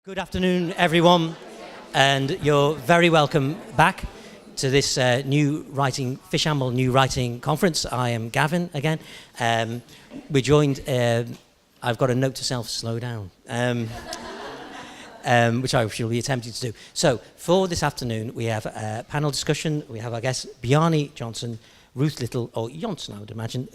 Good afternoon, everyone, and you're very welcome back to this Fishamble New Writing Conference. I am Gavin again. We're joined, I've got a note to self, slow down, which I shall be attempting to do. So, for this afternoon, we have a panel discussion. We have our guests, Bjarni, Jónsson, Ruth Little, or Jónsson, I would imagine,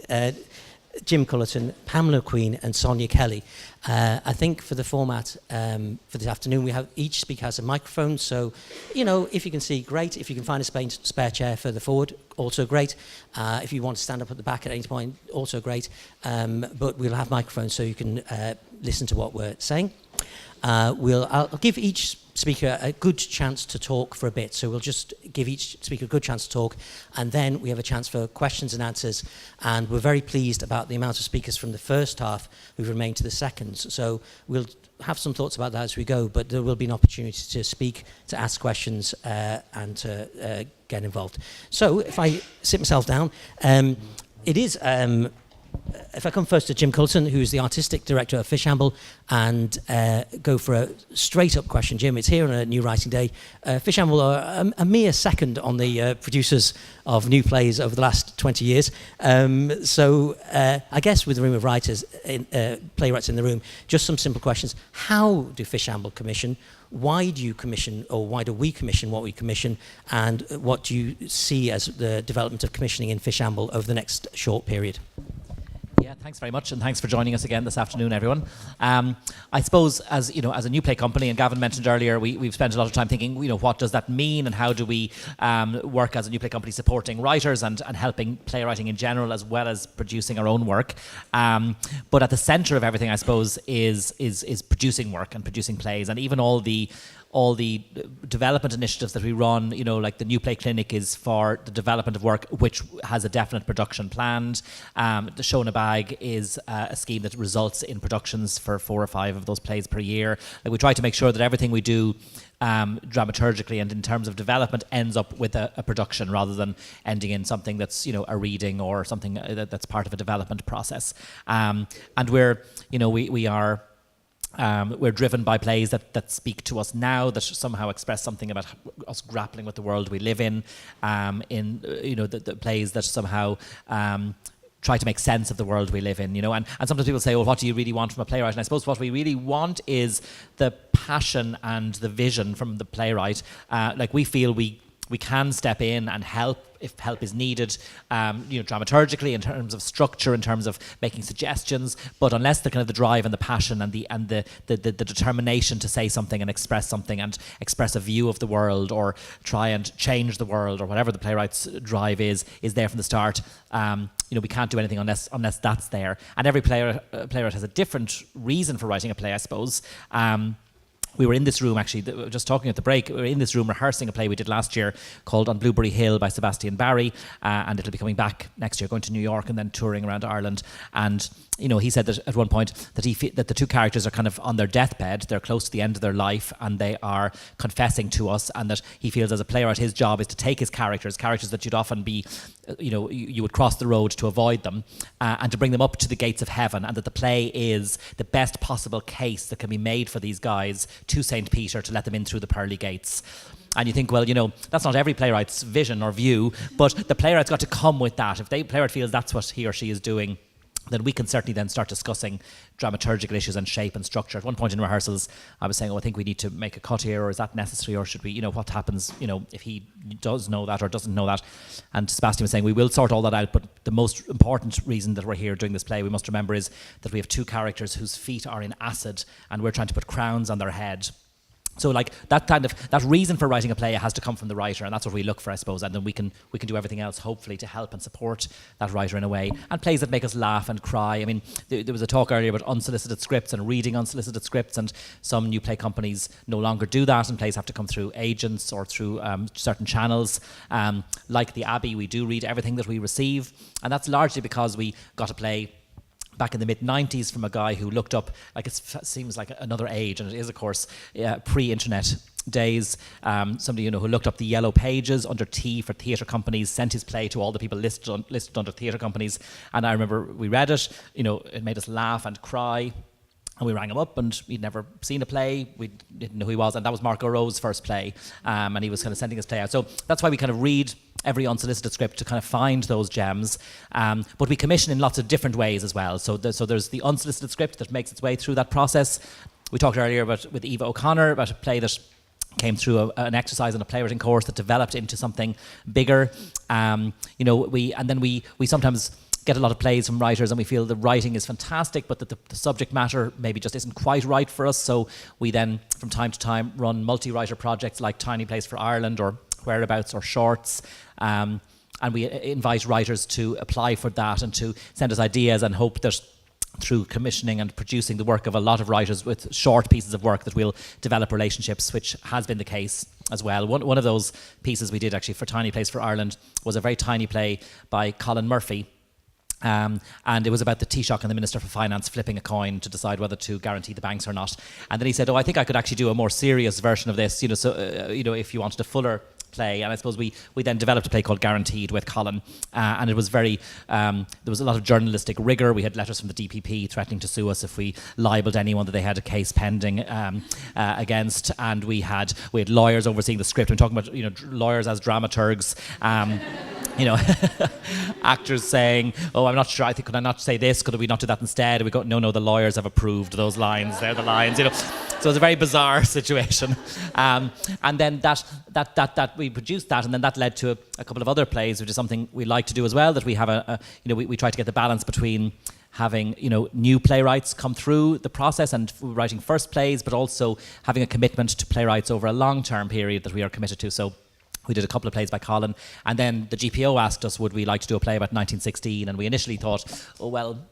Jim Culleton, Pamela McQueen, and Sonya Kelly. I think for the format for this afternoon, each speaker has a microphone. So, if you can see, great. If you can find a spare chair further forward, also great. If you want to stand up at the back at any point, also great. But we'll have microphones so you can listen to what we're saying. I'll give each speaker a good chance to talk for a bit. So we'll just give each speaker a good chance to talk, and then we have a chance for questions and answers. And we're very pleased about the amount of speakers from the first half who've remained to the seconds. So we'll have some thoughts about that as we go, but there will be an opportunity to speak, to ask questions, and to get involved. So if I sit myself down, it is... if I come first to Jim Culleton, who's the artistic director of Fishamble, and go for a straight-up question. Jim, it's here on a New Writing Day. Fishamble are a mere second on the producers of new plays over the last 20 years. So I guess with the room of writers, playwrights in the room, just some simple questions. How do Fishamble commission? Why do you commission, or why do we commission what we commission? And what do you see as the development of commissioning in Fishamble over the next short period? Yeah, thanks very much, and thanks for joining us again this afternoon, everyone. I suppose, as a new play company, and Gavin mentioned earlier, we've spent a lot of time thinking, what does that mean, and how do we work as a new play company supporting writers and helping playwriting in general, as well as producing our own work. But at the centre of everything, I suppose, is producing work and producing plays, and even all the development initiatives that we run, like the New Play Clinic is for the development of work which has a definite production planned. The Show in a Bag is a scheme that results in productions for 4 or 5 of those plays per year. Like, we try to make sure that everything we do dramaturgically and in terms of development ends up with a production, rather than ending in something that's a reading or something that's part of a development process. And we're driven by plays that speak to us now, that somehow express something about us grappling with the world we live in the plays that somehow try to make sense of the world we live in, and sometimes people say, well, what do you really want from a playwright? And I suppose what we really want is the passion and the vision from the playwright. We feel we can step in and help if help is needed, dramaturgically, in terms of structure, in terms of making suggestions. But unless the kind of the drive and the passion and the determination to say something and express a view of the world, or try and change the world, or whatever the playwright's drive is there from the start, we can't do anything unless that's there. And every playwright has a different reason for writing a play, I suppose. We were in this room, actually, just talking at the break, we were in this room rehearsing a play we did last year called On Blueberry Hill by Sebastian Barry, and it'll be coming back next year, going to New York and then touring around Ireland. And he said that at one point that that the two characters are kind of on their deathbed, they're close to the end of their life, and they are confessing to us, and that he feels as a playwright his job is to take his characters that you'd often be, you would cross the road to avoid them, and to bring them up to the gates of heaven, and that the play is the best possible case that can be made for these guys to St. Peter to let them in through the pearly gates. And you think, well, that's not every playwright's vision or view, but the playwright's got to come with that. If the playwright feels that's what he or she is doing, then we can certainly then start discussing dramaturgical issues and shape and structure. At one point in rehearsals, I was saying, I think we need to make a cut here, or is that necessary, or should we, what happens, if he does know that or doesn't know that. And Sebastian was saying, we will sort all that out, but the most important reason that we're here doing this play, we must remember, is that we have two characters whose feet are in acid, and we're trying to put crowns on their head. So that reason for writing a play has to come from the writer, and that's what we look for, I suppose, and then we can do everything else, hopefully, to help and support that writer in a way. And plays that make us laugh and cry. I mean, there was a talk earlier about unsolicited scripts and reading unsolicited scripts, and some new play companies no longer do that, and plays have to come through agents or through certain channels. Like the Abbey, we do read everything that we receive, and that's largely because we got a play back in the mid-90s from a guy who looked up, it seems like another age, and it is, of course, pre-internet days, somebody who looked up the yellow pages under T for theatre companies, sent his play to all the people listed under theatre companies, and I remember we read it, it made us laugh and cry. And we rang him up, and he'd never seen a play. We didn't know who he was, and that was Marco Rowe's first play. And he was kind of sending his play out. So that's why we kind of read every unsolicited script to kind of find those gems. But we commission in lots of different ways as well. So there's the unsolicited script that makes its way through that process. We talked earlier with Eva O'Connor about a play that came through an exercise in a playwriting course that developed into something bigger. We sometimes get a lot of plays from writers and we feel the writing is fantastic, but that the subject matter maybe just isn't quite right for us. So we then, from time to time, run multi-writer projects like Tiny Plays for Ireland or Whereabouts or Shorts. And we invite writers to apply for that and to send us ideas, and hope that through commissioning and producing the work of a lot of writers with short pieces of work that we'll develop relationships, which has been the case as well. One of those pieces we did actually for Tiny Plays for Ireland was a very tiny play by Colin Murphy. And it was about the Taoiseach and the Minister for Finance flipping a coin to decide whether to guarantee the banks or not. And then he said, I think I could actually do a more serious version of this, if you wanted a fuller play. And I suppose we then developed a play called Guaranteed with Colin, and it was very there was a lot of journalistic rigour. We had letters from the DPP threatening to sue us if we libelled anyone that they had a case pending against, and we had lawyers overseeing the script. I'm talking about lawyers as dramaturgs. Actors saying, I'm not sure, could I not say this, could we not do that instead? And we go, no, the lawyers have approved those lines, they're the lines, So it was a very bizarre situation. And then that we produced that, and then that led to a couple of other plays, which is something we like to do as well, that we have we try to get the balance between having new playwrights come through the process and writing first plays, but also having a commitment to playwrights over a long-term period that we are committed to. So we did a couple of plays by Colin, and then the GPO asked us, would we like to do a play about 1916? And we initially thought,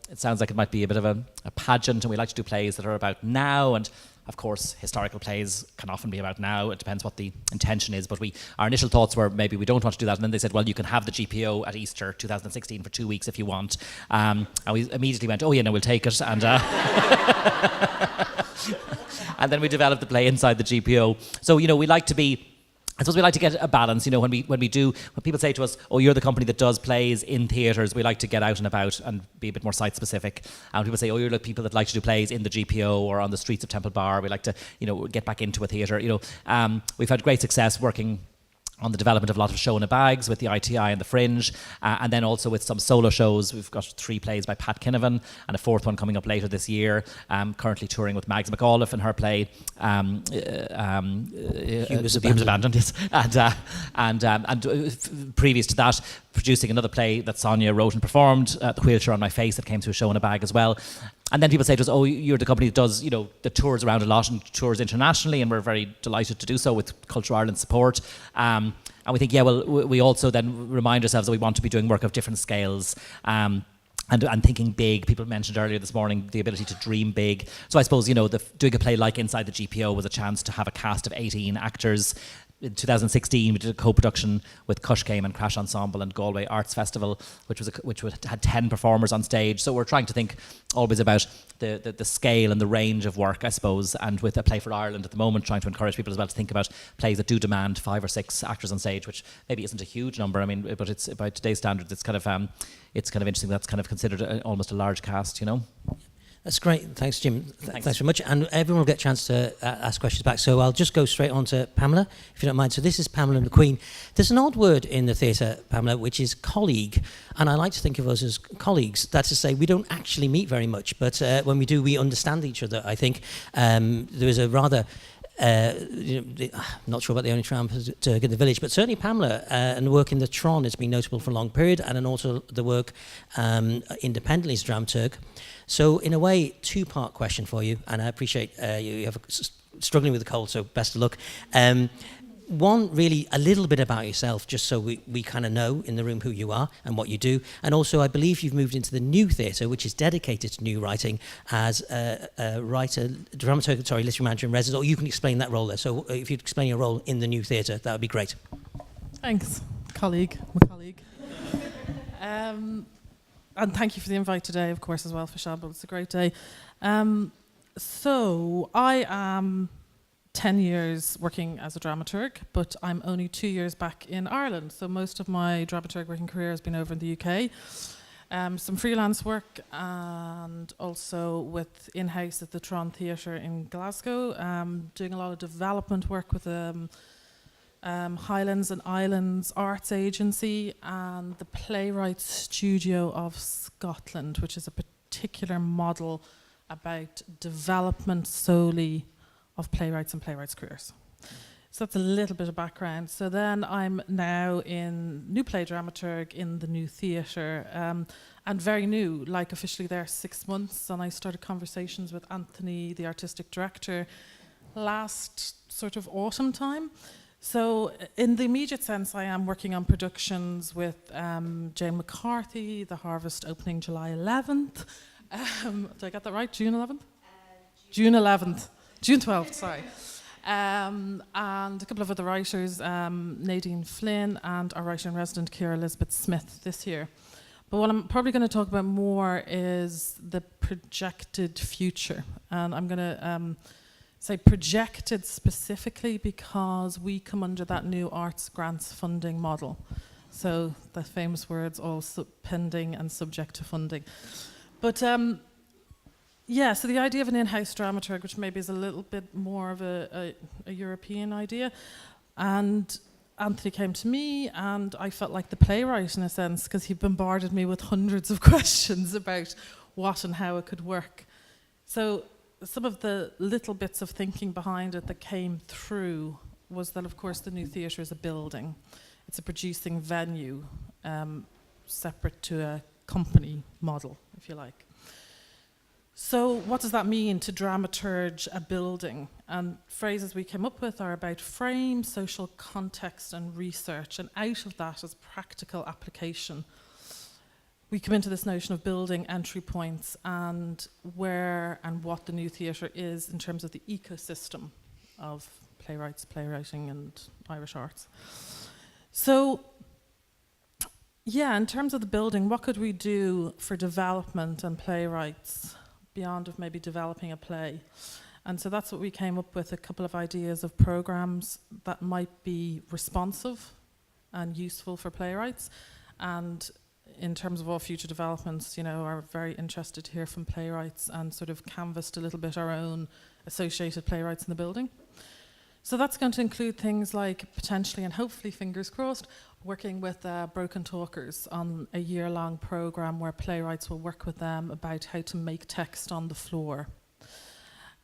it sounds like it might be a bit of a pageant, and we like to do plays that are about now. And of course, historical plays can often be about now. It depends what the intention is. But our initial thoughts were maybe we don't want to do that. And then they said, you can have the GPO at Easter 2016 for 2 weeks if you want. And we immediately went, we'll take it. And and then we developed the play inside the GPO. So, we like to be, I suppose we like to get a balance, when people say to us, you're the company that does plays in theatres, we like to get out and about and be a bit more site specific. And people say, you're the people that like to do plays in the GPO or on the streets of Temple Bar, we like to, get back into a theatre. We've had great success working on the development of a lot of show in a bags with the ITI and the Fringe, and then also with some solo shows. We've got 3 plays by Pat Kinnavan and a 4th one coming up later this year. Currently touring with Mags McAuliffe and her play Humans Abandoned. Yes. And previous to that, producing another play that Sonya wrote and performed, The Wheelchair on My Face, that came to a show in a bag as well. And then people say to us, you're the company that does, the tours around a lot and tours internationally, and we're very delighted to do so with Culture Ireland's support. And we think, we also then remind ourselves that we want to be doing work of different scales. And thinking big. People mentioned earlier this morning the ability to dream big. So I suppose, doing a play like Inside the GPO was a chance to have a cast of 18 actors. In 2016, we did a co-production with Cush Came and Crash Ensemble and Galway Arts Festival, which had 10 performers on stage. So we're trying to think always about the scale and the range of work, I suppose. And with a Play for Ireland at the moment, trying to encourage people as well to think about plays that do demand 5 or 6 actors on stage, which maybe isn't a huge number. I mean, but it's by today's standards, it's kind of interesting. That's kind of considered almost a large cast, That's great. Thanks, Jim. Thanks very much. And everyone will get a chance to ask questions back. So I'll just go straight on to Pamela, if you don't mind. So this is Pamela McQueen. There's an odd word in the theatre, Pamela, which is colleague. And I like to think of us as colleagues. That's to say, we don't actually meet very much. But when we do, we understand each other, I think. There is a rather... I'm not sure about the only dramaturg in the village, but certainly Pamela and the work in the Tron has been notable for a long period, and then also the work independently as dramaturg. So in a way, 2-part question for you, and I appreciate you have struggling with the cold, so best of luck. One, really, a little bit about yourself, just so we kind of know in the room who you are and what you do. And also, I believe you've moved into the new theatre, which is dedicated to new writing, as a writer, dramaturg, literary manager in residence, or you can explain that role there. So if you'd explain your role in the new theatre, that would be great. Thanks, my colleague. And thank you for the invite today, of course, as well, Fishamble. It's a great day. So I am 10 years working as a dramaturg, but I'm only 2 years back in Ireland. So most of my dramaturg working career has been over in the UK. Some freelance work, and also with in-house at the Tron Theatre in Glasgow, doing a lot of development work with Highlands and Islands Arts Agency and the Playwrights Studio of Scotland, which is a particular model about development solely of playwrights and playwrights' careers. So that's a little bit of background. So then I'm now in New Play Dramaturg in the New Theatre, and very new, like officially there 6 months, and I started conversations with Anthony, the artistic director, last sort of autumn time. So in the immediate sense, I am working on productions with Jane McCarthy, The Harvest opening July 11th. Did I get that right? June 11th? June 11th. June 12th, sorry. And a couple of other writers, Nadine Flynn and our writer-in-resident, Ciara Elizabeth Smith, this year. But what I'm probably going to talk about more is the projected future. And I'm going to say projected specifically because we come under that new arts grants funding model. So the famous words, all pending and subject to funding. But yeah, so the idea of an in-house dramaturg, which maybe is a little bit more of a European idea, and Anthony came to me, and I felt like the playwright in a sense, because he bombarded me with hundreds of questions about what and how it could work. So some of the little bits of thinking behind it that came through was that, of course, the New Theatre is a building. It's a producing venue, separate to a company model, if you like. So what does that mean to dramaturge a building? And phrases we came up with are about frame, social context, and research. And out of that is practical application. We come into this notion of building entry points and where and what the New Theatre is in terms of the ecosystem of playwrights, playwriting, and Irish arts. So yeah, in terms of the building, what could we do for development and playwrights beyond of maybe developing a play? And so that's what we came up with, a couple of ideas of programs that might be responsive and useful for playwrights. And in terms of all future developments, you know, are very interested to hear from playwrights and sort of canvassed a little bit our own associated playwrights in the building. So that's going to include things like potentially, and hopefully fingers crossed, working with Broken Talkers on a year-long program where playwrights will work with them about how to make text on the floor.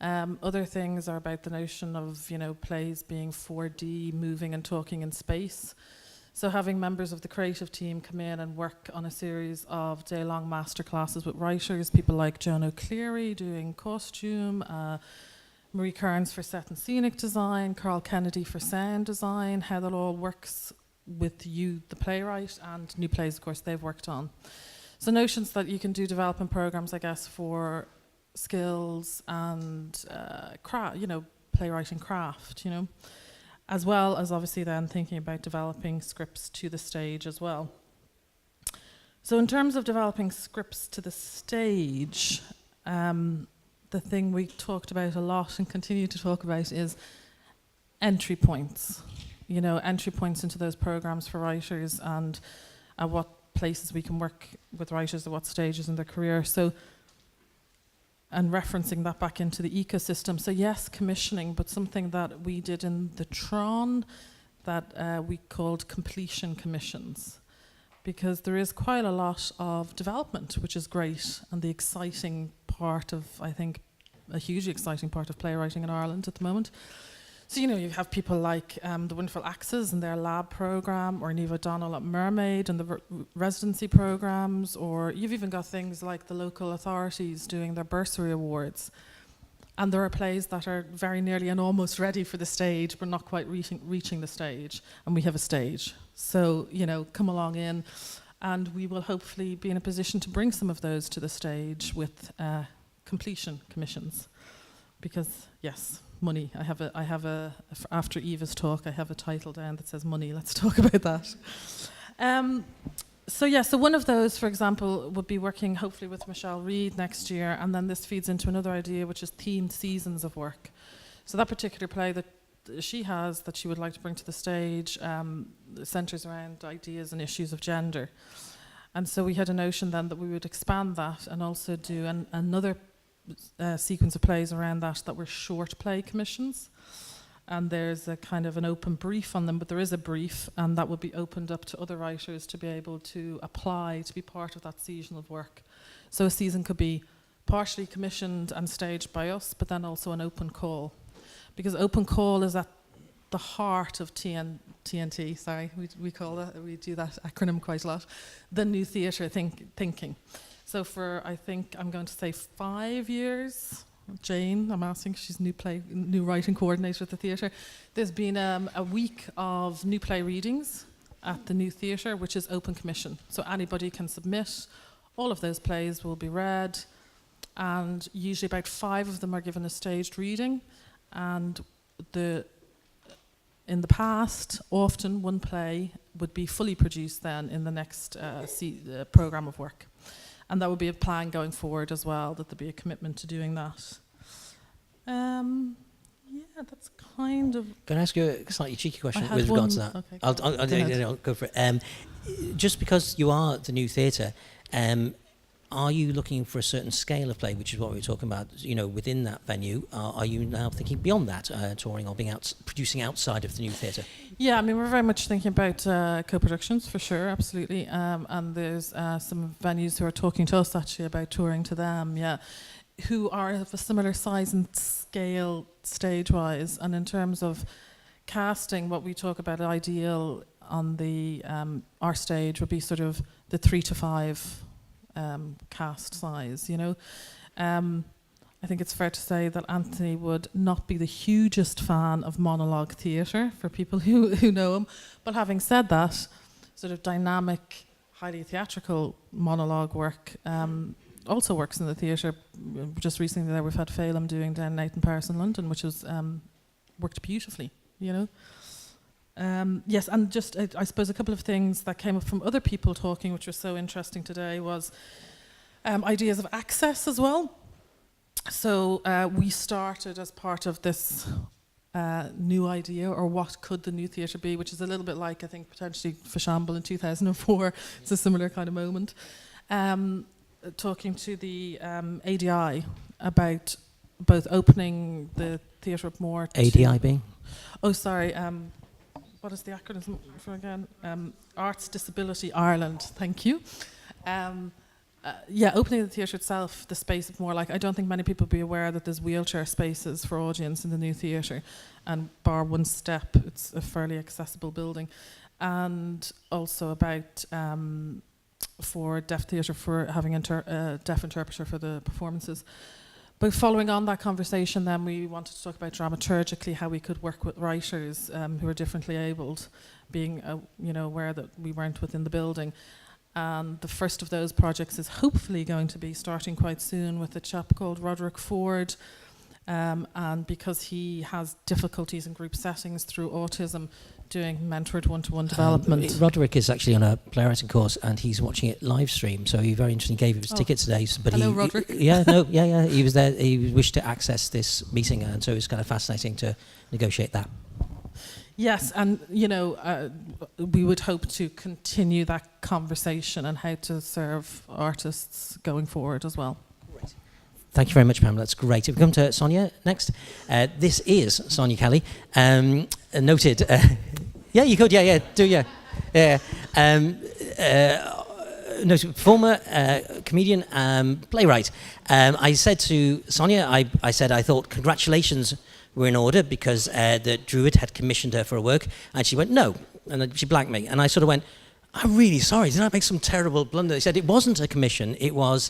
Other things are about the notion of, you know, plays being 4D, moving and talking in space. So having members of the creative team come in and work on a series of day-long masterclasses with writers, people like Joan O'Cleary doing costume, Marie Kearns for set and scenic design, Carl Kennedy for sound design, how that all works with you, the playwright, and new plays, of course, they've worked on. So notions that you can do development programs, I guess, for skills and craft, you know, playwriting craft, you know, as well as obviously then thinking about developing scripts to the stage as well. So in terms of developing scripts to the stage, the thing we talked about a lot and continue to talk about is entry points. You know, entry points into those programs for writers and at what places we can work with writers at what stages in their career. So, and referencing that back into the ecosystem. So yes, commissioning, but something that we did in the Tron that we called completion commissions. Because there is quite a lot of development, which is great, and the exciting part of, I think, a hugely exciting part of playwriting in Ireland at the moment. So, you know, you have people like the wonderful Axes and their lab program, or Niamh O'Donnell at Mermaid and the residency programs, or you've even got things like the local authorities doing their bursary awards. And there are plays that are very nearly and almost ready for the stage, but not quite reaching the stage. And we have a stage. So, you know, come along in, and we will hopefully be in a position to bring some of those to the stage with completion commissions. Because, yes, money. I have a after Eva's talk, I have a title down that says money. Let's talk about that. So one of those, for example, would be working hopefully with Michelle Reid next year, and then this feeds into another idea, which is themed seasons of work. So that particular play that she has that she would like to bring to the stage centres around ideas and issues of gender. And so we had a notion then that we would expand that and also do another sequence of plays around that were short play commissions. And there's a kind of an open brief on them, but there is a brief, and that will be opened up to other writers to be able to apply to be part of that season of work. So a season could be partially commissioned and staged by us, but then also an open call. Because open call is at the heart of TNT, sorry, we call that, we do that acronym quite a lot, the new theatre thinking. So for, I think, I'm going to say 5 years, Jane, I'm asking, she's new writing coordinator at the theatre, there's been a week of new play readings at the new theatre, which is open commission. So anybody can submit, all of those plays will be read, and usually about 5 of them are given a staged reading, and in the past, often one play would be fully produced then in the next programme of work. And that would be a plan going forward as well, that there'd be a commitment to doing that. Yeah, that's kind of... Can I ask you a slightly cheeky question with regard to that? Okay, I'll go for it. Just because you are the new theatre, are you looking for a certain scale of play, which is what we were talking about, within that venue? Are you now thinking beyond that, touring or producing outside of the new theatre? Yeah, I mean, we're very much thinking about co-productions, for sure, absolutely. And there's some venues who are talking to us, actually, about touring to them, yeah, who are of a similar size and scale stage-wise. And in terms of casting, what we talk about ideal on the our stage would be sort of the 3 to 5 cast size, I think it's fair to say that Anthony would not be the hugest fan of monologue theatre for people who know him. But having said that, sort of dynamic, highly theatrical monologue work also works in the theatre. Just recently there we've had Phelim doing Down Night in Paris and London, which has worked beautifully, Yes, and just I suppose a couple of things that came up from other people talking, which was so interesting today, was ideas of access as well. So we started as part of this new idea, or what could the new theatre be, which is a little bit like, I think, potentially Fishamble in 2004. It's a similar kind of moment. Talking to the ADI about both opening the theatre up more to... ADI being? Oh, sorry. What is the acronym for again? Arts Disability Ireland, thank you. Opening the theatre itself, the space of more like, I don't think many people be aware that there's wheelchair spaces for audience in the new theatre, and bar one step, it's a fairly accessible building. And also about, for deaf theatre, for having a deaf interpreter for the performances. But following on that conversation, then we wanted to talk about dramaturgically how we could work with writers who are differently abled, being aware that we weren't within the building. And the first of those projects is hopefully going to be starting quite soon with a chap called Roderick Ford. And because he has difficulties in group settings through autism, doing mentored one-to-one development. Roderick is actually on a playwriting course, and he's watching it live stream. So he very interestingly gave his tickets today. But hello, Roderick. He was there. He wished to access this meeting, and so it was kind of fascinating to negotiate that. Yes, and we would hope to continue that conversation on how to serve artists going forward as well. Great. Thank you very much, Pamela. That's great. If we come to Sonya next. This is Sonya Kelly, noted. Yeah, you could. Yeah, do yeah. Noted former comedian, playwright. I said to Sonya, I said I thought congratulations were in order because the Druid had commissioned her for a work, and she went no, and then she blanked me, and I sort of went, I'm really sorry, did I make some terrible blunder? He said it wasn't a commission, it was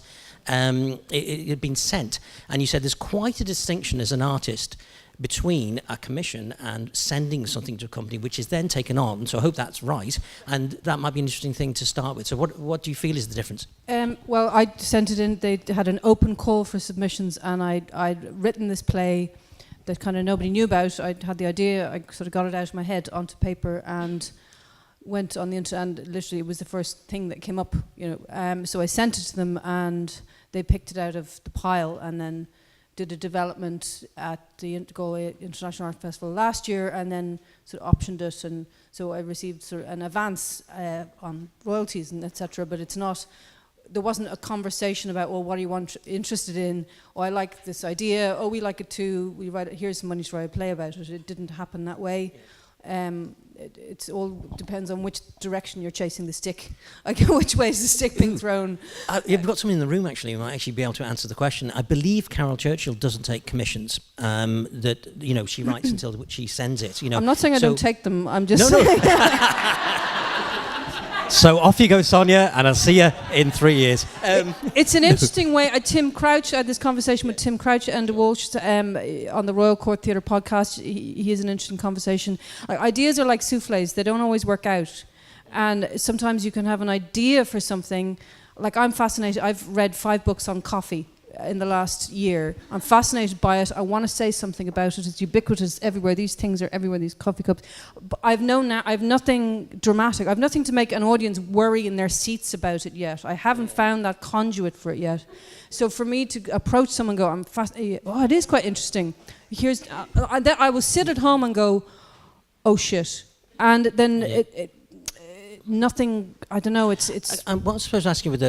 it had been sent, and you said there's quite a distinction as an artist between a commission and sending something to a company which is then taken on, so I hope that's right, and that might be an interesting thing to start with. So what do you feel is the difference? Well, I sent it in, they had an open call for submissions, and I'd written this play that kind of nobody knew about. I had the idea, I sort of got it out of my head onto paper and went on the internet, and literally it was the first thing that came up, so I sent it to them, and they picked it out of the pile and then did a development at the Galway International Art Festival last year, and then sort of optioned it, and so I received sort of an advance on royalties and etc. But it's not. There wasn't a conversation about, well, what are you interested in? Oh, I like this idea. Oh, we like it too. We write it. Here's some money to write a play about it. It didn't happen that way. It's all depends on which direction you're chasing the stick. Like which way is the stick being thrown? You've got someone in the room actually who might actually be able to answer the question. I believe Carol Churchill doesn't take commissions. That she writes until she sends it. I'm not saying I don't take them. I'm just saying. So off you go, Sonya, and I'll see you in 3 years. It's an interesting way. Tim Crouch, I had this conversation with Tim Crouch and Walsh on the Royal Court Theatre podcast. He has an interesting conversation. Ideas are like souffles. They don't always work out. And sometimes you can have an idea for something. Like I'm fascinated. I've read 5 books on coffee in the last year. I'm fascinated by it. I want to say something about it. It's ubiquitous everywhere. These things are everywhere, these coffee cups. But I've nothing dramatic. I've nothing to make an audience worry in their seats about it yet. I haven't found that conduit for it yet. So for me to approach someone and go, it is quite interesting. I will sit at home and go, oh shit. And then nothing, I don't know, it's... What I'm supposed to ask you with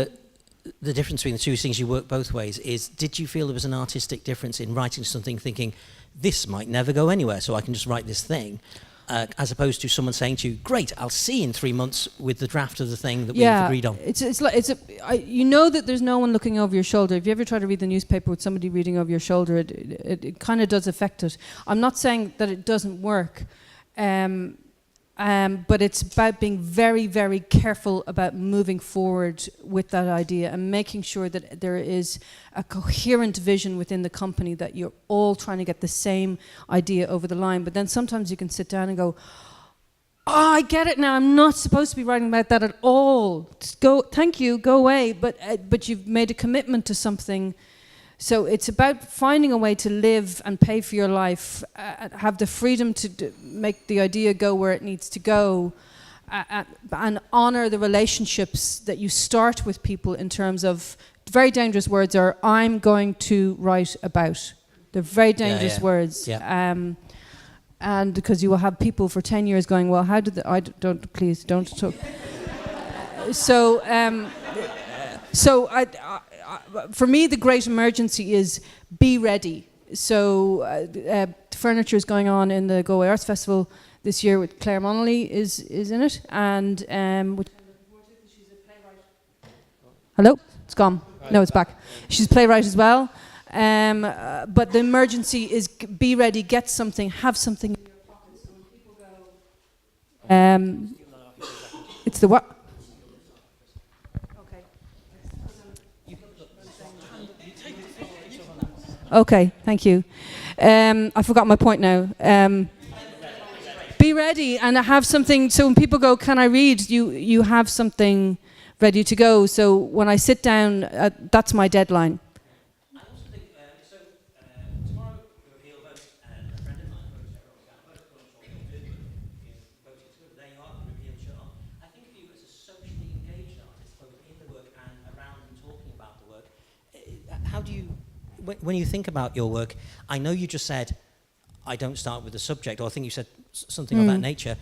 the difference between the two things, you work both ways, is did you feel there was an artistic difference in writing something thinking this might never go anywhere, so I can just write this thing, as opposed to someone saying to you, great, I'll see you in 3 months with the draft of the thing that we've agreed on? You know that there's no one looking over your shoulder. If you ever try to read the newspaper with somebody reading over your shoulder, it kind of does affect it. I'm not saying that it doesn't work, but it's about being very, very careful about moving forward with that idea and making sure that there is a coherent vision within the company, that you're all trying to get the same idea over the line. But then sometimes you can sit down and go, oh, I get it now. I'm not supposed to be writing about that at all. Just go, thank you, go away. But you've made a commitment to something. So it's about finding a way to live and pay for your life, have the freedom to make the idea go where it needs to go, and honour the relationships that you start with people in terms of, very dangerous words are, I'm going to write about. They're very dangerous words. Yeah. And because you will have people for 10 years going, well, how did please don't talk. For me, the great emergency is be ready. So furniture is going on in the Galway Arts Festival this year with Claire Monley is in it, and she's a playwright. Hello, it's gone. No, it's back. She's a playwright as well. But the emergency is be ready, get something, have something in your pocket. So when people go, it's the what? Okay, thank you. I forgot my point now. Be ready and have something. So when people go, can I read? You have something ready to go. So when I sit down, that's my deadline. I also think, tomorrow he'll vote, and a friend of mine there you are, reveal Sean. I think of you as a socially engaged artist, both in the work and around and talking about the work. How do you... When you think about your work, I know you just said, I don't start with the subject, or I think you said something of that nature.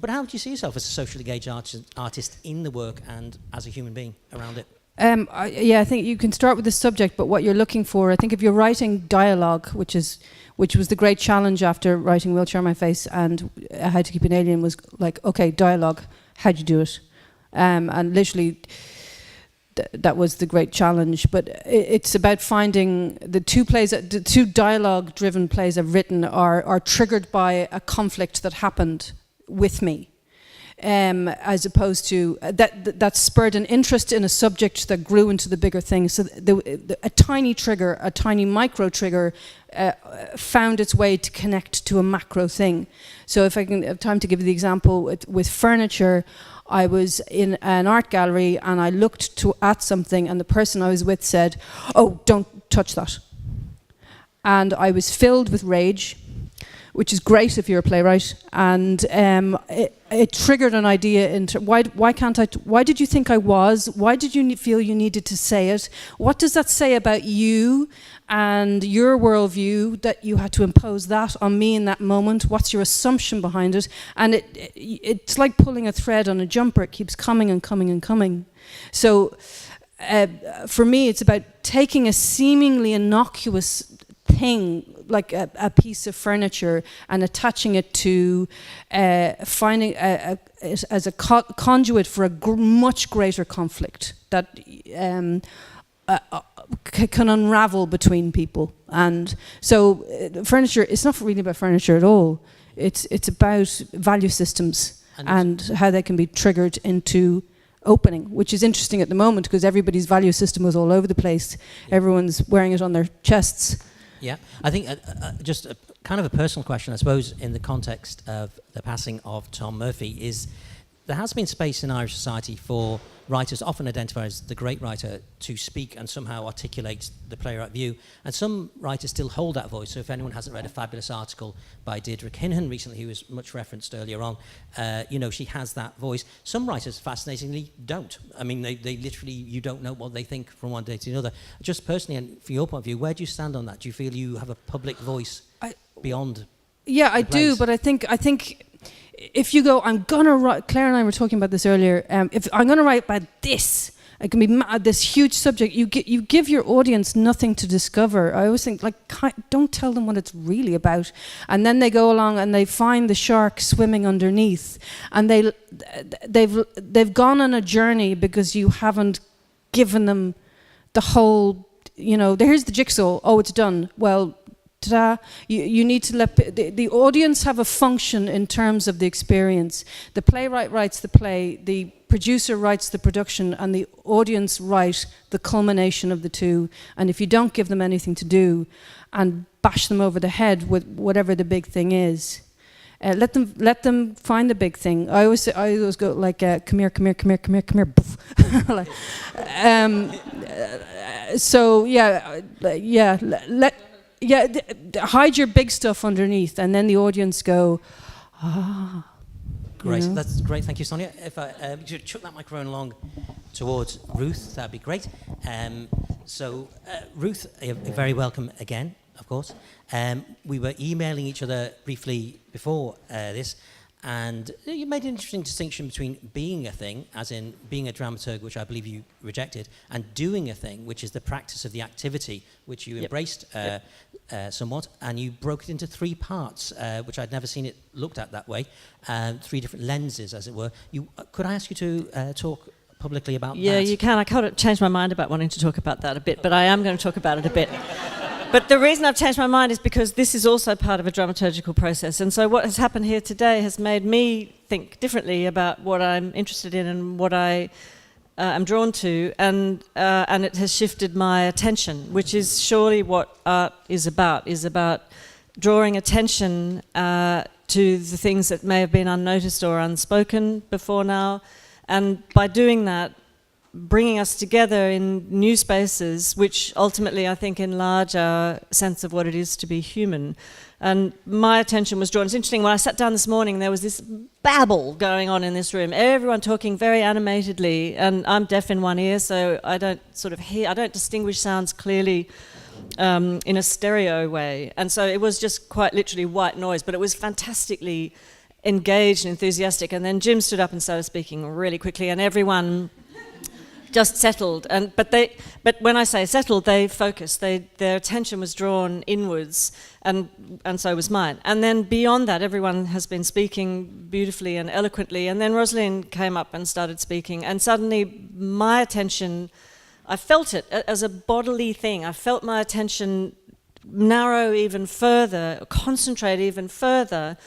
But how do you see yourself as a socially engaged artist in the work and as a human being around it? I think you can start with the subject, but what you're looking for, I think if you're writing dialogue, which was the great challenge after writing Wheelchair on My Face and How to Keep an Alien, was like, okay, dialogue, how do you do it? And literally... that was the great challenge, but it's about finding the two dialogue-driven plays I've written are triggered by a conflict that happened with me, as opposed to that spurred an interest in a subject that grew into the bigger thing. So a tiny trigger, a tiny micro trigger, found its way to connect to a macro thing. So if I can have time to give you the example with furniture. I was in an art gallery and I looked at something and the person I was with said, oh, don't touch that. And I was filled with rage, which is great if you're a playwright. And it triggered an idea into why can't I? Why did you think I was? Why did you feel you needed to say it? What does that say about you and your worldview that you had to impose that on me in that moment? What's your assumption behind it? And it's like pulling a thread on a jumper. It keeps coming and coming and coming. So for me, it's about taking a seemingly innocuous thing, like a piece of furniture, and attaching it to finding as a conduit for a much greater conflict that can unravel between people. And so furniture, it's not really about furniture at all. It's about value systems and how they can be triggered into opening, which is interesting at the moment because everybody's value system is all over the place. Yeah. Everyone's wearing it on their chests. Yeah, I think just kind of a personal question, I suppose, in the context of the passing of Tom Murphy, is there has been space in Irish society for writers, often identified as the great writer, to speak and somehow articulate the playwright view. And some writers still hold that voice. So if anyone hasn't read a fabulous article by Deirdre Kinhan recently, who was much referenced earlier on, she has that voice. Some writers, fascinatingly, don't. I mean, they literally, you don't know what they think from one day to another. Just personally, and from your point of view, where do you stand on that? Do you feel you have a public voice beyond? Yeah, I do, but I think if you go, I'm gonna write. Claire and I were talking about this earlier. If I'm gonna write about this, it can be this huge subject. You give your audience nothing to discover. I always think, don't tell them what it's really about. And then they go along and they find the shark swimming underneath, and they've gone on a journey because you haven't given them the whole. Here's the jigsaw. Oh, it's done. Well. Ta-da. You need to let the audience have a function in terms of the experience. The playwright writes the play, the producer writes the production, and the audience write the culmination of the two. And if you don't give them anything to do and bash them over the head with whatever the big thing is, let them find the big thing. I always go like, come here, boof. Hide your big stuff underneath, and then the audience go, Great, that's great. Thank you, Sonya. If I could chuck that microphone along towards Ruth, that'd be great. Ruth, you're very welcome again, of course. We were emailing each other briefly before this, and you made an interesting distinction between being a thing, as in being a dramaturg, which I believe you rejected, and doing a thing, which is the practice of the activity, which you embraced somewhat, and you broke it into three parts, which I'd never seen it looked at that way, three different lenses, as it were. Could I ask you to talk publicly about that? Yeah, you can. I kind of changed my mind about wanting to talk about that a bit, but I am going to talk about it a bit. But the reason I've changed my mind is because this is also part of a dramaturgical process. And so what has happened here today has made me think differently about what I'm interested in and what I am drawn to. And it has shifted my attention, which is surely what art is about drawing attention to the things that may have been unnoticed or unspoken before now. And by doing that, bringing us together in new spaces, which ultimately I think enlarge our sense of what it is to be human. And my attention was drawn. It's interesting, when I sat down this morning, there was this babble going on in this room, everyone talking very animatedly, and I'm deaf in one ear, so I don't distinguish sounds clearly in a stereo way. And so it was just quite literally white noise, but it was fantastically engaged and enthusiastic. And then Jim stood up and started speaking really quickly, and everyone just settled, but when I say settled, they focused. Their attention was drawn inwards, and so was mine. And then beyond that, everyone has been speaking beautifully and eloquently. And then Rosalind came up and started speaking, and suddenly my attention, I felt it as a bodily thing. I felt my attention narrow even further, concentrate even further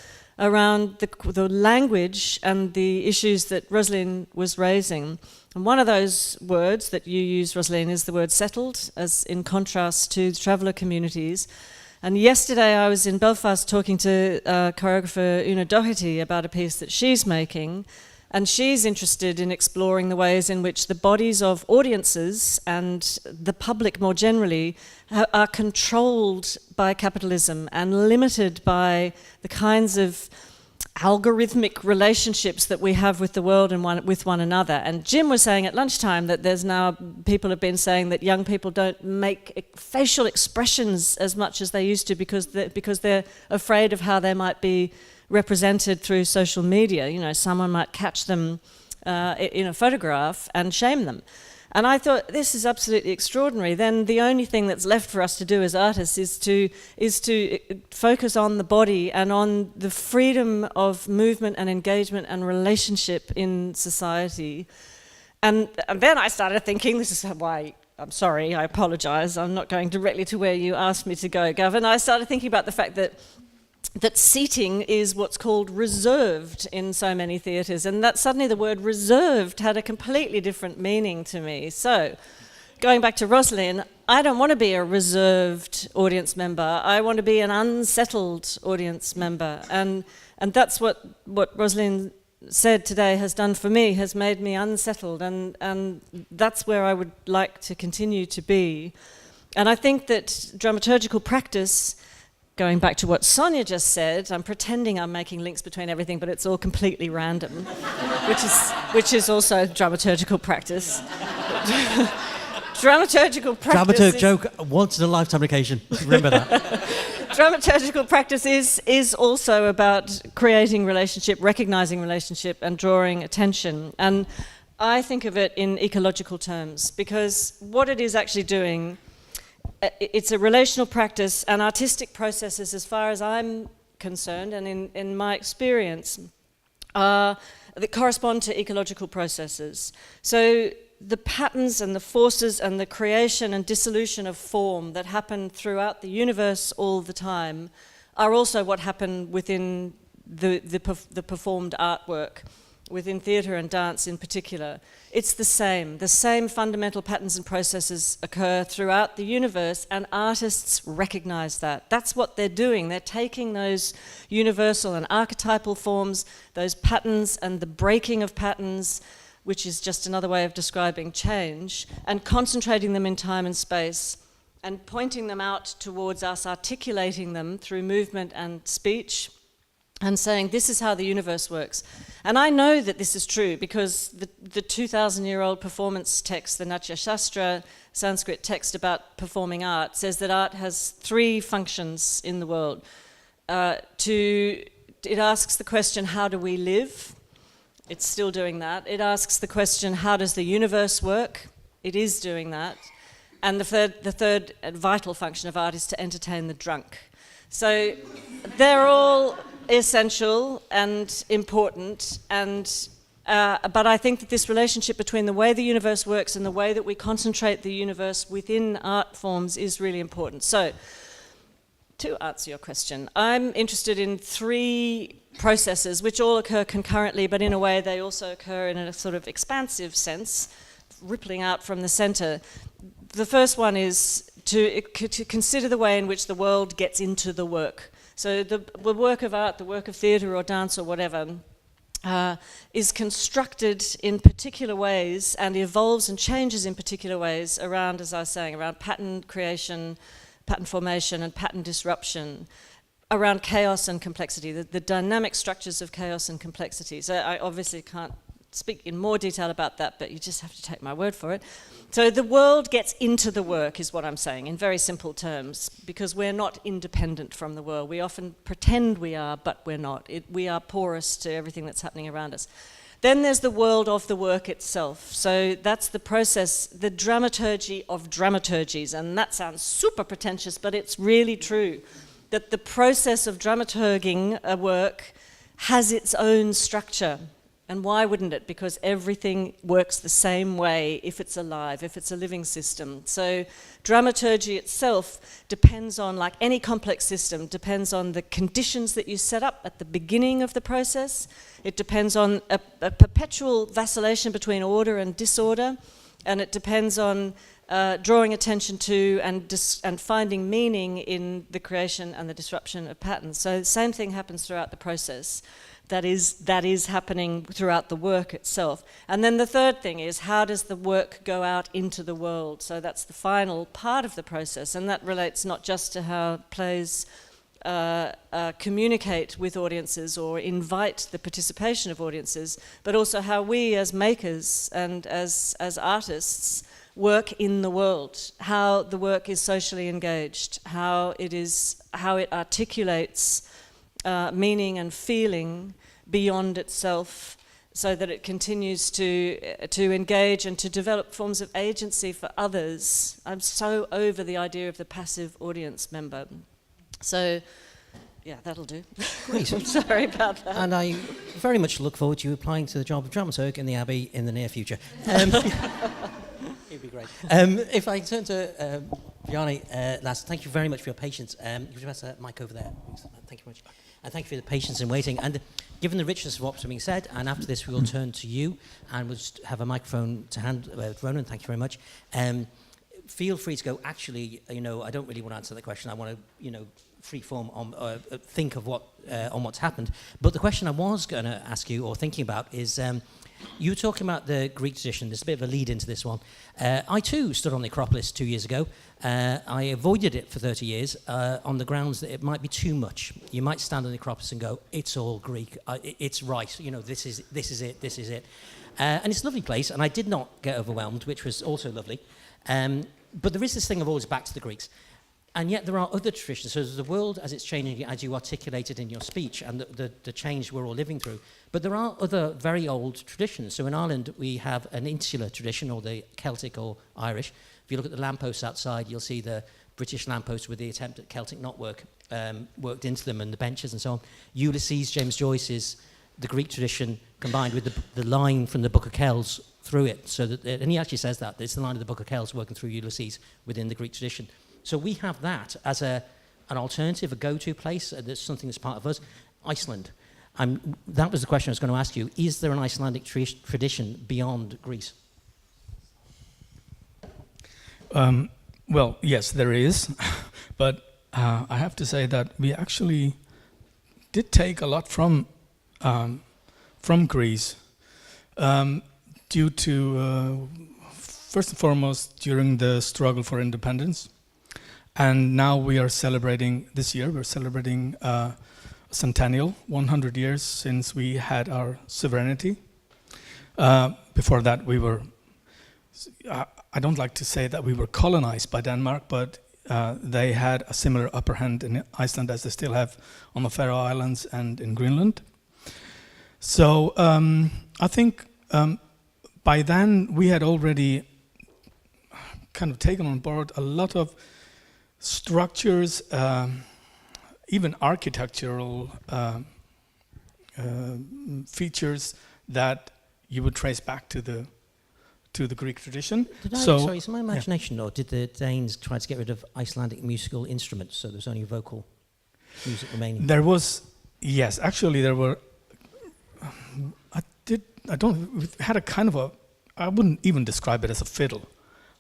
around the language and the issues that Rosalind was raising. And one of those words that you use, Rosalind, is the word settled, as in contrast to the traveller communities. And yesterday I was in Belfast talking to choreographer Una Doherty about a piece that she's making, And she's interested in exploring the ways in which the bodies of audiences and the public more generally are controlled by capitalism and limited by the kinds of algorithmic relationships that we have with the world and with one another. And Jim was saying at lunchtime that there's now, people have been saying that young people don't make facial expressions as much as they used to because they're afraid of how they might be represented through social media. You know, someone might catch them in a photograph and shame them. And I thought, this is absolutely extraordinary. Then the only thing that's left for us to do as artists is to focus on the body and on the freedom of movement and engagement and relationship in society. And then I started thinking, this is why, I'm sorry, I apologise, I'm not going directly to where you asked me to go, Gavin. I started thinking about the fact that seating is what's called reserved in so many theatres, and that suddenly the word reserved had a completely different meaning to me. So, going back to Rosalind, I don't want to be a reserved audience member. I want to be an unsettled audience member, and that's what Rosalind said today has done for me, has made me unsettled, and that's where I would like to continue to be. And I think that dramaturgical practice, going back to what Sonya just said, I'm pretending I'm making links between everything, but it's all completely random, which is also dramaturgical practice. Dramaturgical practice. Dramaturg joke, once in a lifetime occasion. Remember that. Dramaturgical practice is also about creating relationship, recognizing relationship, and drawing attention. And I think of it in ecological terms, because what it is actually doing, it's a relational practice, and artistic processes, as far as I'm concerned, and in my experience, that correspond to ecological processes. So the patterns and the forces and the creation and dissolution of form that happen throughout the universe all the time are also what happen within the performed artwork, within theatre and dance in particular. It's the same fundamental patterns and processes occur throughout the universe, and artists recognize that. That's what they're doing. They're taking those universal and archetypal forms, those patterns and the breaking of patterns, which is just another way of describing change, and concentrating them in time and space, and pointing them out towards us, articulating them through movement and speech, and saying, this is how the universe works. And I know that this is true because the 2,000-year-old performance text, the Natya Shastra Sanskrit text about performing art, says that art has three functions in the world. It asks the question, how do we live? It's still doing that. It asks the question, how does the universe work? It is doing that. And the third vital function of art is to entertain the drunk. So they're all essential and important, but I think that this relationship between the way the universe works and the way that we concentrate the universe within art forms is really important. So, to answer your question, I'm interested in three processes which all occur concurrently, but in a way they also occur in a sort of expansive sense, rippling out from the centre. The first one is to consider the way in which the world gets into the work. So the work of art, the work of theatre or dance or whatever, is constructed in particular ways and evolves and changes in particular ways around, as I was saying, around pattern creation, pattern formation and pattern disruption, around chaos and complexity, the dynamic structures of chaos and complexity. So I obviously can't speak in more detail about that, but you just have to take my word for it. So the world gets into the work is what I'm saying in very simple terms, because we're not independent from the world. We often pretend we are, but we're not. We are porous to everything that's happening around us. Then there's the world of the work itself. So that's the process, the dramaturgy of dramaturgies, and that sounds super pretentious, but it's really true, that the process of dramaturging a work has its own structure. And why wouldn't it? Because everything works the same way if it's alive, if it's a living system. So dramaturgy itself depends on, like any complex system, depends on the conditions that you set up at the beginning of the process. It depends on a perpetual vacillation between order and disorder. And it depends on drawing attention to and finding meaning in the creation and the disruption of patterns. So the same thing happens throughout the process. that is happening throughout the work itself. And then the third thing is, how does the work go out into the world? So that's the final part of the process, and that relates not just to how plays communicate with audiences or invite the participation of audiences, but also how we as makers and as artists work in the world, how the work is socially engaged, how it articulates meaning and feeling beyond itself, so that it continues to engage and to develop forms of agency for others. I'm so over the idea of the passive audience member. So, yeah, that'll do. Great. I'm sorry about that. And I very much look forward to you applying to the job of dramaturg in the Abbey in the near future. It'd be great. If I turn to Bjarni last, thank you very much for your patience. You should pass a mic over there. Thank you very much. And thank you for the patience in waiting. And given the richness of what's being said, and after this we will turn to you, and we'll just have a microphone to hand. Ronan, thank you very much. Feel free to go, actually, I don't really want to answer that question. I want to, free form on, think of on what's happened. But the question I was going to ask you, or thinking about, is you were talking about the Greek tradition. There's a bit of a lead into this one. I too stood on the Acropolis 2 years ago. I avoided it for 30 years on the grounds that it might be too much. You might stand on the Acropolis and go, it's all Greek. It's right. This is it. And it's a lovely place, and I did not get overwhelmed, which was also lovely. But there is this thing of always back to the Greeks. And yet there are other traditions. So there's the world as it's changing, as you articulated in your speech, and the change we're all living through. But there are other very old traditions. So in Ireland, we have an insular tradition, or the Celtic or Irish. If you look at the lampposts outside, you'll see the British lampposts with the attempt at Celtic knotwork worked into them, and the benches and so on. Ulysses, James Joyce's, the Greek tradition combined with the line from the Book of Kells through it. So that, and he actually says that, it's the line of the Book of Kells working through Ulysses within the Greek tradition. So we have that as an alternative, a go-to place. That's something that's part of us. Iceland. That was the question I was going to ask you. Is there an Icelandic tradition beyond Greece? Well, yes, there is. But I have to say that we actually did take a lot from Greece due to, first and foremost, during the struggle for independence. And now we are celebrating, this year, we're celebrating centennial, 100 years since we had our sovereignty. Before that, we were, I don't like to say that we were colonized by Denmark, but they had a similar upper hand in Iceland as they still have on the Faroe Islands and in Greenland. So I think by then we had already kind of taken on board a lot of structures, even architectural features that you would trace back to the Greek tradition. Sorry, is my imagination, or did the Danes try to get rid of Icelandic musical instruments, so there's only vocal music remaining? There was, yes, actually there were. We had a kind of a. I wouldn't even describe it as a fiddle,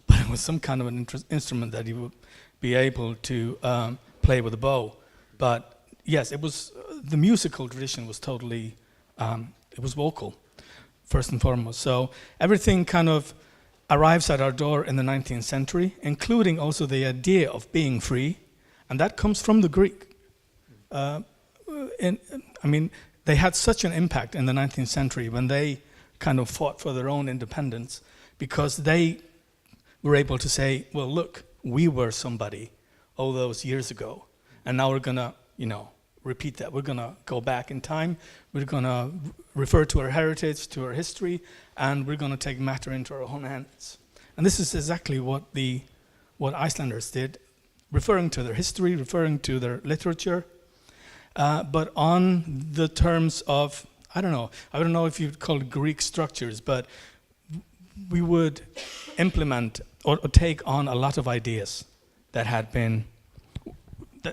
but it was some kind of an instrument that you would be able to play with a bow. But yes, it was the musical tradition was totally it was vocal first and foremost. So everything kind of arrives at our door in the 19th century, including also the idea of being free, and that comes from the Greek. They had such an impact in the 19th century when they kind of fought for their own independence, because they were able to say, well, look, we were somebody all those years ago, and now we're going to, repeat that. We're going to go back in time. We're going to refer to our heritage, to our history, and we're going to take matter into our own hands. And this is exactly what Icelanders did, referring to their history, referring to their literature, but on the terms of, I don't know if you'd call it Greek structures, but we would implement or take on a lot of ideas that had been,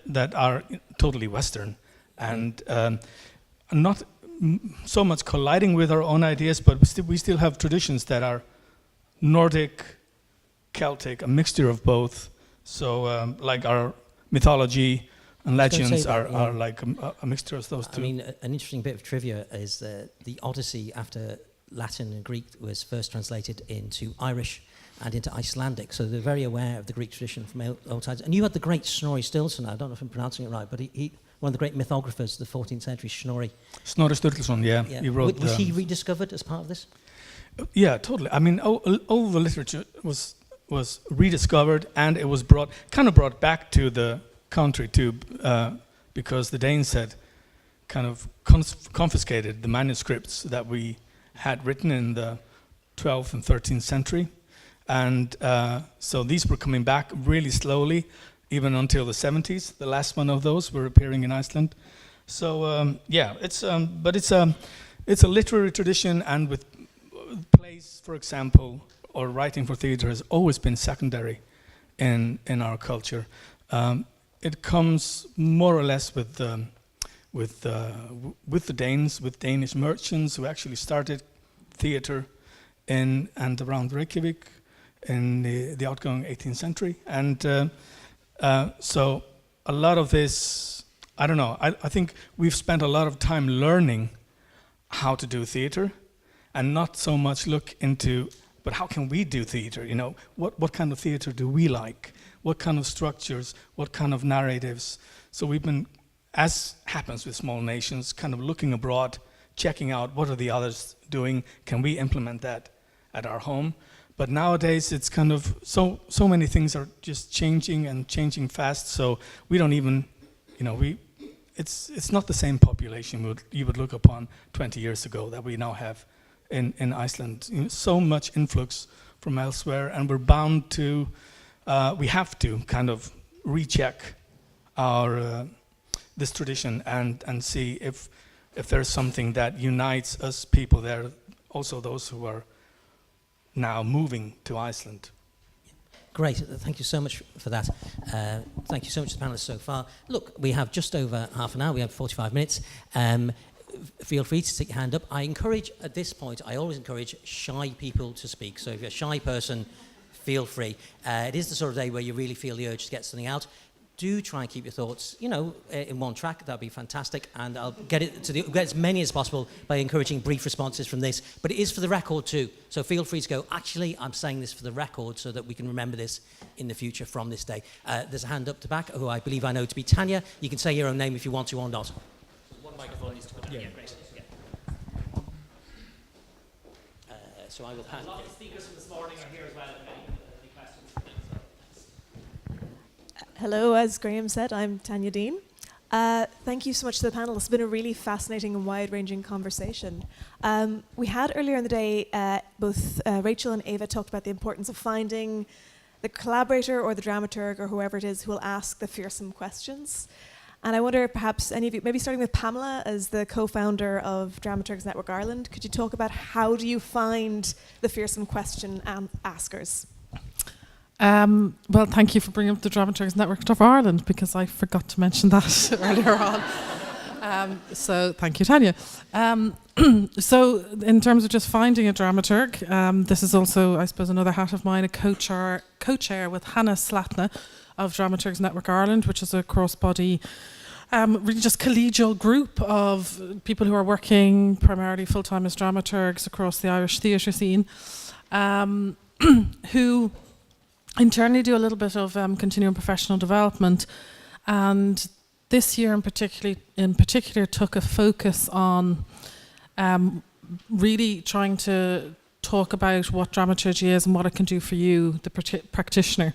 that are totally Western, and not so much colliding with our own ideas, but we still have traditions that are Nordic, Celtic, a mixture of both. So like our mythology, and I was gonna legends say that, are yeah. like a mixture of those two. I mean, an interesting bit of trivia is the Odyssey, after Latin and Greek, was first translated into Irish and into Icelandic. So they're very aware of the Greek tradition from old times. And you had the great Snorri Sturluson, I don't know if I'm pronouncing it right, but he one of the great mythographers of the 14th century, Snorri. Snorri Sturluson, yeah. He wrote Was he rediscovered as part of this? Yeah, totally. I mean, all the literature was rediscovered, and it was brought back to the country too, because the Danes had kind of confiscated the manuscripts that we had written in the 12th and 13th century, and so these were coming back really slowly, even until the 70s. The last one of those were appearing in Iceland. So yeah, it's a literary tradition, and with plays, for example, or writing for theatre has always been secondary in our culture. It comes more or less with the Danes, with Danish merchants who actually started theatre in and around Reykjavik in the outgoing 18th century, and so a lot of this, I don't know. I think we've spent a lot of time learning how to do theatre, and not so much look into, but how can we do theatre? You know, what kind of theatre do we like? What kind of structures? What kind of narratives? So we've been, as happens with small nations, kind of looking abroad, checking out what are the others doing? Can we implement that at our home? But nowadays it's kind of so many things are just changing and changing fast. So we don't even, you know, it's not the same population you would look upon 20 years ago that we now have in Iceland. You know, so much influx from elsewhere, and we're bound to, we have to kind of recheck our this tradition and see if there's something that unites us people there, also those who are now moving to Iceland. Great, thank you so much for that. Thank you so much to the panelists so far. Look, we have just over half an hour, we have 45 minutes. Feel free to stick your hand up. I encourage, at this point, I always encourage shy people to speak. So if you're a shy person, feel free. It is the sort of day where you really feel the urge to get something out. Do try and keep your thoughts, you know, in one track. That'd be fantastic. And I'll get as many as possible by encouraging brief responses from this. But it is for the record too. So feel free to go, actually, I'm saying this for the record so that we can remember this in the future from this day. There's a hand up the back, who I believe I know to be Tanya. You can say your own name if you want to or not. One microphone needs to come down. Yeah, great. Yeah. So I will pass. A lot of speakers from this morning are here as well. Any questions? Hello, as Graham said, I'm Tanya Dean. Thank you so much to the panel. It's been a really fascinating and wide-ranging conversation. We had earlier in the day, both Rachel and Ava talked about the importance of finding the collaborator or the dramaturg or whoever it is who will ask the fearsome questions. And I wonder, perhaps any of you, maybe starting with Pamela as the co-founder of Dramaturgs Network Ireland, could you talk about how do you find the fearsome question askers? Well, thank you for bringing up the Dramaturgs Network of Ireland, because I forgot to mention that earlier on. So thank you, Tanya. So in terms of just finding a dramaturg, this is also, I suppose, another hat of mine, a co-chair with Hannah Slatna of Dramaturgs Network Ireland, which is a cross-body, really just collegial group of people who are working primarily full-time as dramaturgs across the Irish theatre scene, who internally do a little bit of continuing professional development, and this year in particular took a focus on really trying to talk about what dramaturgy is and what it can do for you, the practitioner.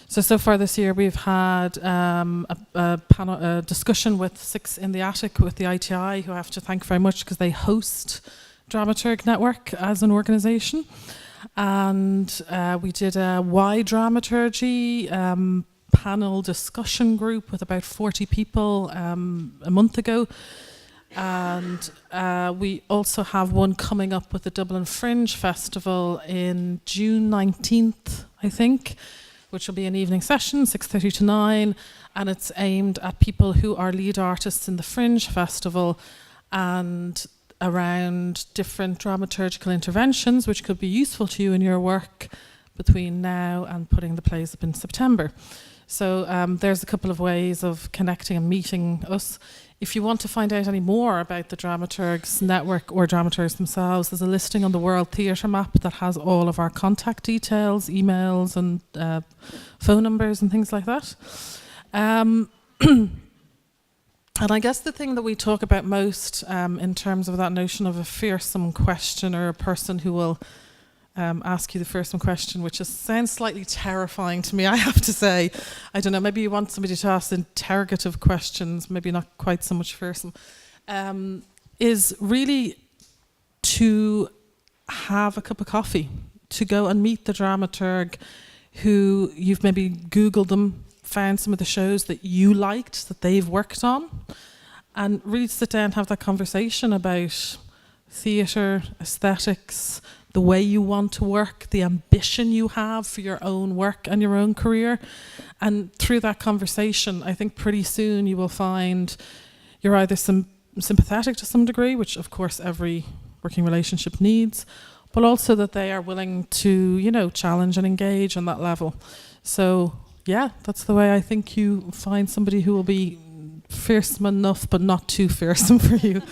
So far this year we've had a discussion with Six in the Attic with the ITI, who I have to thank very much because they host Dramaturg Network as an organisation. And we did a Why Dramaturgy panel discussion group with about 40 people a month ago. And we also have one coming up with the Dublin Fringe Festival in June 19th, I think, which will be an evening session, 6:30 to 9, and it's aimed at people who are lead artists in the Fringe Festival and around different dramaturgical interventions which could be useful to you in your work between now and putting the plays up in September. So there's a couple of ways of connecting and meeting us. If you want to find out any more about the Dramaturgs Network or dramaturgs themselves, there's a listing on the World Theatre Map that has all of our contact details, emails and phone numbers and things like that. And I guess the thing that we talk about most in terms of that notion of a fearsome question, or a person who will ask you the fearsome question, which just sounds slightly terrifying to me, I have to say. I don't know, maybe you want somebody to ask interrogative questions, maybe not quite so much fearsome, is really to have a cup of coffee, to go and meet the dramaturg who you've maybe Googled them, found some of the shows that you liked, that they've worked on, and really sit down and have that conversation about theatre, aesthetics, the way you want to work, the ambition you have for your own work and your own career. And through that conversation, I think pretty soon you will find you're either sympathetic to some degree, which of course every working relationship needs, but also that they are willing to, you know, challenge and engage on that level. So yeah, that's the way I think you find somebody who will be fearsome enough, but not too fearsome for you.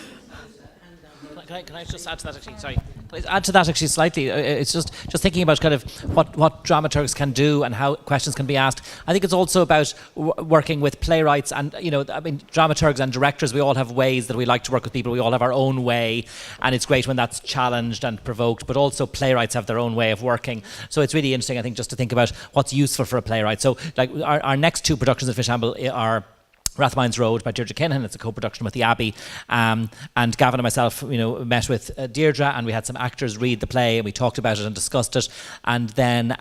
Can I just add to that actually? Sorry. Can I add to that actually slightly? It's just thinking about kind of what dramaturgs can do and how questions can be asked. I think it's also about working with playwrights and, you know, I mean, dramaturgs and directors, we all have ways that we like to work with people. We all have our own way, and it's great when that's challenged and provoked, but also playwrights have their own way of working. So it's really interesting, I think, just to think about what's useful for a playwright. So like our next two productions at Fishamble are Rathmines Road by Deirdre Kinahan. It's a co-production with the Abbey, and Gavin and myself, you know, met with Deirdre, and we had some actors read the play, and we talked about it and discussed it, and then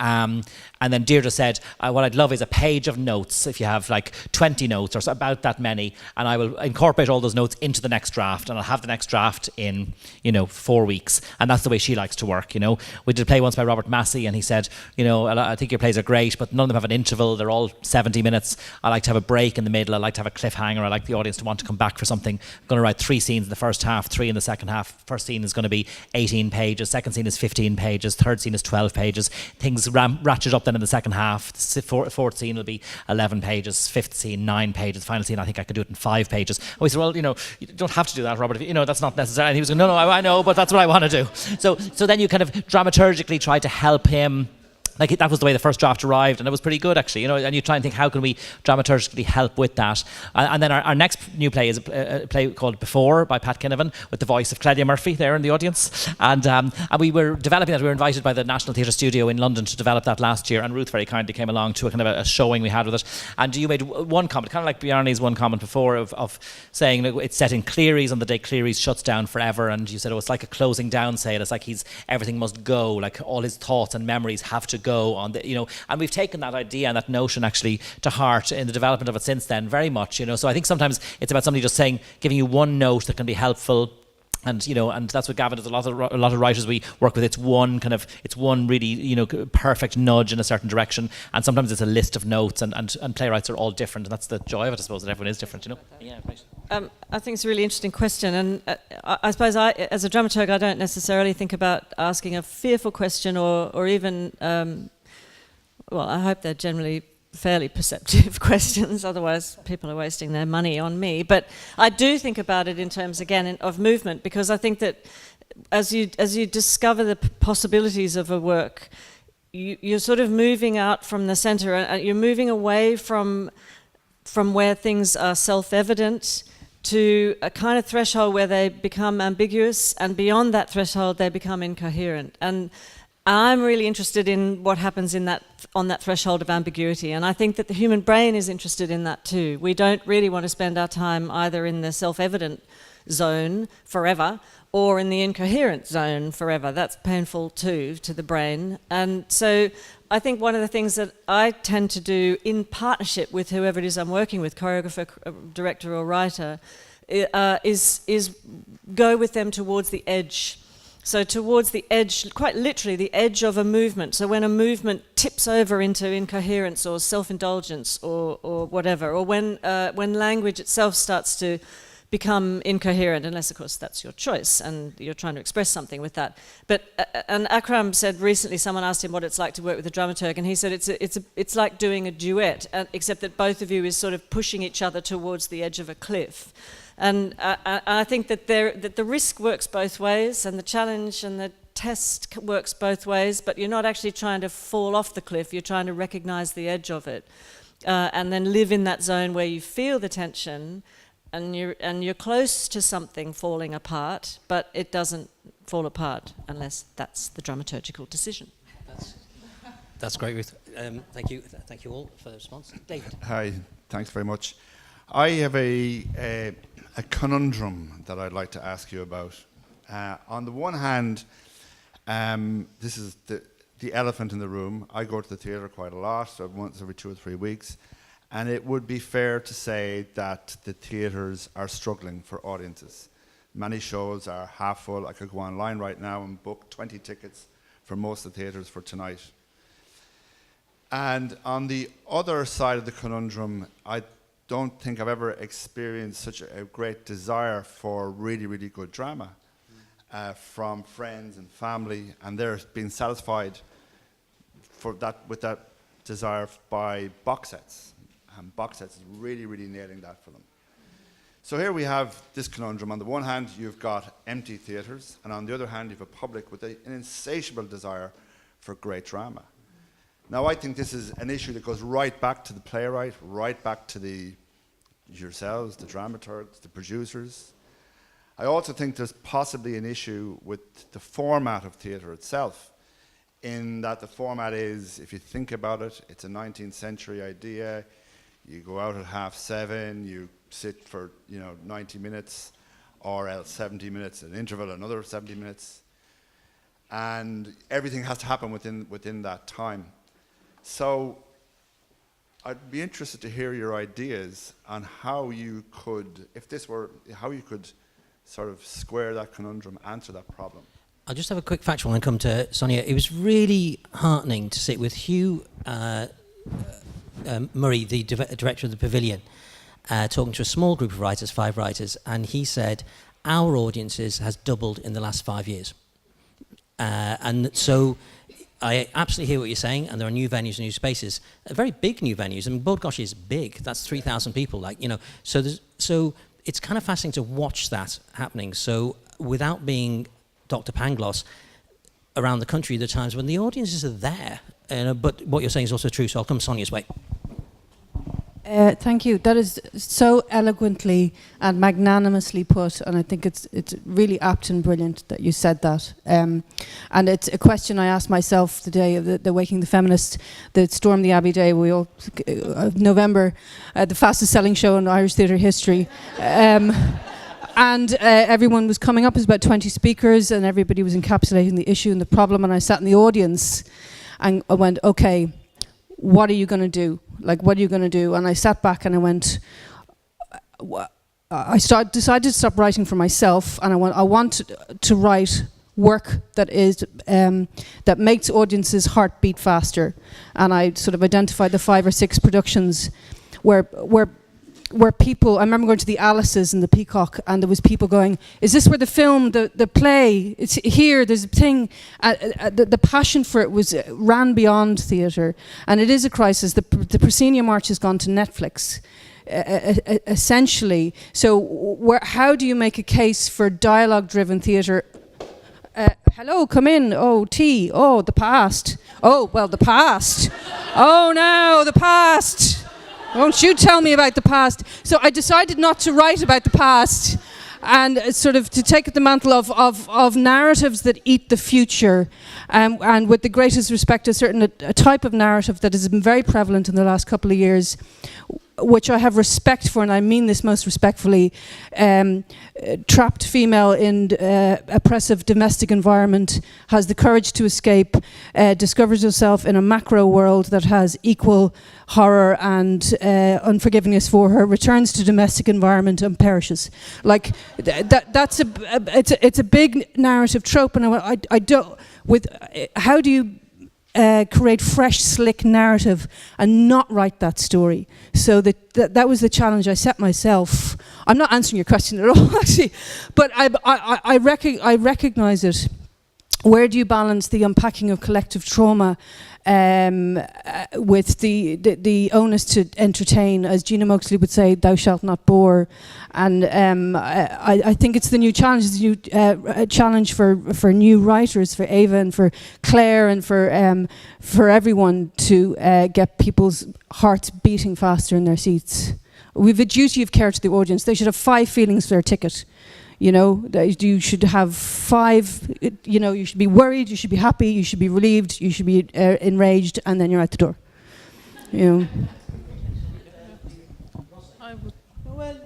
Deirdre said, what I'd love is a page of notes, if you have like 20 notes or so, about that many, and I will incorporate all those notes into the next draft, and I'll have the next draft in, you know, 4 weeks. And that's the way she likes to work, you know. We did a play once by Robert Massey, and he said, you know, I think your plays are great, but none of them have an interval. They're all 70 minutes. I like to have a break in the middle. I like to have a cliffhanger. I like the audience to want to come back for something. I'm going to write 3 scenes in the first half, 3 in the second half. First scene is going to be 18 pages. Second scene is 15 pages. Third scene is 12 pages. Things ratchet up then in the second half. Fourth scene will be 11 pages. Fifth scene, 9 pages. Final scene, I think I could do it in 5 pages. And we said, well, you know, you don't have to do that, Robert. You know, that's not necessary. And he was going, no, I know, but that's what I want to do. So then you kind of dramaturgically try to help him. Like, that was the way the first draft arrived, and it was pretty good, actually, you know, and you try and think, how can we dramaturgically help with that? And then our next new play is a play called Before by Pat Kinnavan, with the voice of Claudia Murphy there in the audience. And we were developing that. We were invited by the National Theatre Studio in London to develop that last year, and Ruth very kindly came along to a kind of a showing we had with it. And you made one comment, kind of like Bjarni's one comment before, of saying it's set in Cleary's on the day Cleary's shuts down forever, and you said, oh, it's like a closing down sale. It's like everything must go, like all his thoughts and memories have to go on the, you know, and we've taken that idea and that notion actually to heart in the development of it since then, very much, you know. So I think sometimes it's about somebody just saying, giving you one note that can be helpful. And, you know, and that's what Gavin does. A lot of writers we work with, it's one really, you know, perfect nudge in a certain direction, and sometimes it's a list of notes, and playwrights are all different, and that's the joy of it, I suppose, that everyone is different, you know. Yeah, right. I think it's a really interesting question, and I suppose as a dramaturg, I don't necessarily think about asking a fearful question or even, well, I hope they're generally fairly perceptive questions, otherwise people are wasting their money on me. But I do think about it in terms, again, of movement, because I think that as you discover the possibilities of a work, you're sort of moving out from the centre, and you're moving away from where things are self-evident to a kind of threshold where they become ambiguous, and beyond that threshold they become incoherent. And I'm really interested in what happens on that threshold of ambiguity, and I think that the human brain is interested in that too. We don't really want to spend our time either in the self-evident zone forever or in the incoherent zone forever. That's painful too to the brain. And so I think one of the things that I tend to do in partnership with whoever it is I'm working with, choreographer, director or writer, is go with them towards the edge. So towards the edge, quite literally the edge of a movement. So when a movement tips over into incoherence or self-indulgence or whatever, or when language itself starts to become incoherent, unless, of course, that's your choice and you're trying to express something with that. But and Akram said recently, someone asked him what it's like to work with a dramaturg, and he said it's like doing a duet, except that both of you is sort of pushing each other towards the edge of a cliff. And I think that the risk works both ways, and the challenge and the test works both ways, but you're not actually trying to fall off the cliff, you're trying to recognize the edge of it, and then live in that zone where you feel the tension, and you're close to something falling apart, but it doesn't fall apart unless that's the dramaturgical decision. That's great, Ruth. Thank you all for the response. David. Hi, thanks very much. I have a conundrum that I'd like to ask you about. On the one hand, this is the elephant in the room. I go to the theatre quite a lot, so once every 2 or 3 weeks, and it would be fair to say that the theatres are struggling for audiences. Many shows are half full. I could go online right now and book 20 tickets for most of the theatres for tonight. And on the other side of the conundrum, I don't think I've ever experienced such a great desire for really, really good drama from friends and family, and they're being satisfied with that desire by box sets. And box sets is really, really nailing that for them. So here we have this conundrum. On the one hand, you've got empty theatres, and on the other hand, you have a public with an insatiable desire for great drama. Now, I think this is an issue that goes right back to the playwright, right back to yourselves, the dramaturgs, the producers. I also think there's possibly an issue with the format of theatre itself, in that the format is, if you think about it, it's a 19th century idea. You go out at 7:30, you sit for 90 minutes, or else 70 minutes, an interval, another 70 minutes, and everything has to happen within that time. So I'd be interested to hear your ideas on how you could, how you could sort of square that conundrum, answer that problem. I'll just have a quick factual and come to Sonya. It was really heartening to sit with Hugh Murray, the director of the Pavilion, talking to a small group of writers, 5 writers, and he said, our audiences has doubled in the last 5 years. And so I absolutely hear what you're saying, and there are new venues, new spaces, very big new venues. I mean, Bodgosh is big. That's 3,000 people. So it's kind of fascinating to watch that happening. So without being Dr. Pangloss, around the country, there are times when the audiences are there. But what you're saying is also true. So I'll come Sonia's way. Thank you. That is so eloquently and magnanimously put, and I think it's really apt and brilliant that you said that. And it's a question I asked myself the day of the Waking the Feminist, the Storm the Abbey Day, November, the fastest selling show in Irish theatre history. And everyone was coming up, it was about 20 speakers, and everybody was encapsulating the issue and the problem, and I sat in the audience and I went, okay, what are you going to do? What are you going to do? And I sat back and I went, decided to stop writing for myself, and I want to write work that is that makes audiences' heart beat faster. And I sort of identified the 5 or 6 productions where people, I remember going to the Alice's in the Peacock, and there was people going, is this where the film, the play, it's here, there's a thing. The passion for it ran beyond theatre. And it is a crisis. The Proscenium March has gone to Netflix, essentially. So how do you make a case for dialogue-driven theatre? Hello, come in. Oh, tea. Oh, the past. Oh, well, the past. Oh, no, the past. Won't you tell me about the past? So I decided not to write about the past, and sort of to take the mantle of narratives that eat the future, and with the greatest respect to a type of narrative that has been very prevalent in the last couple of years, which I have respect for, and I mean this most respectfully. Trapped female in oppressive domestic environment has the courage to escape, discovers herself in a macro world that has equal horror and unforgivingness for her, returns to domestic environment and perishes. That's it's a big narrative trope, and I don't. How do you create fresh, slick narrative and not write that story? So that was the challenge I set myself. I'm not answering your question at all, actually, but I recognise it. Where do you balance the unpacking of collective trauma with the onus to entertain? As Gina Moxley would say, thou shalt not bore. And I think it's the new challenge. It's the new challenge for new writers, for Ava and for Claire and for everyone to get people's hearts beating faster in their seats. We've a duty of care to the audience. They should have 5 feelings for their ticket. You know, you should have 5, you know, you should be worried, you should be happy, you should be relieved, you should be enraged, and then you're out the door. You know. Well,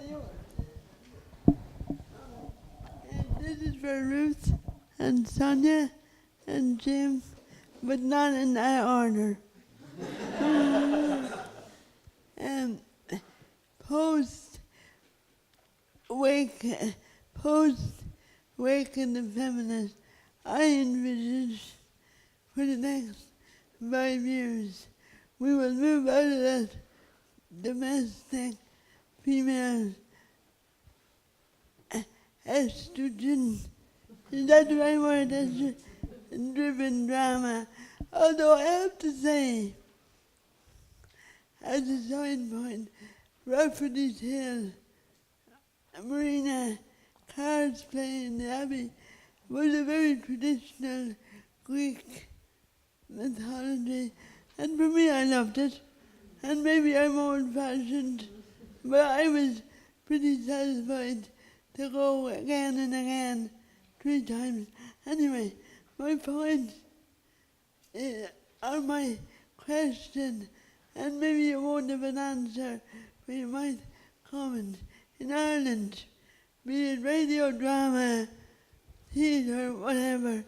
this is for Ruth and Sonya and Jim, but not in that order. Post-Waking the Feminist, I envisage for the next 5 years, we will move out of that domestic female estrogen, is that the right word, driven drama. Although I have to say, as a side point, Rafferty's Hill, Marina Cards play in the Abbey was a very traditional Greek mythology, and for me I loved it. And maybe I'm old-fashioned, but I was pretty satisfied to go again and again, 3 times. Anyway, my point or my question, and maybe you won't have an answer, but you might comment. In Ireland, be it radio drama, theatre, whatever,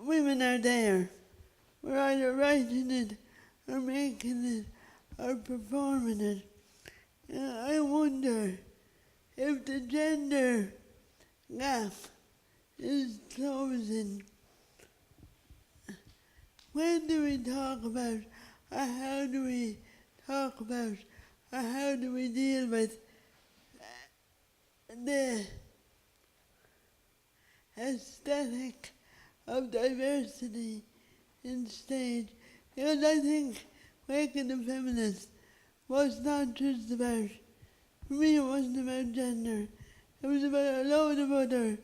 women are there. We're either writing it or making it or performing it. I wonder if the gender gap is closing. When do we talk about, or how do we talk about, or how do we deal with the aesthetic of diversity in stage? Because I think Waking the Feminist was not just about, for me it wasn't about gender, it was about a load of other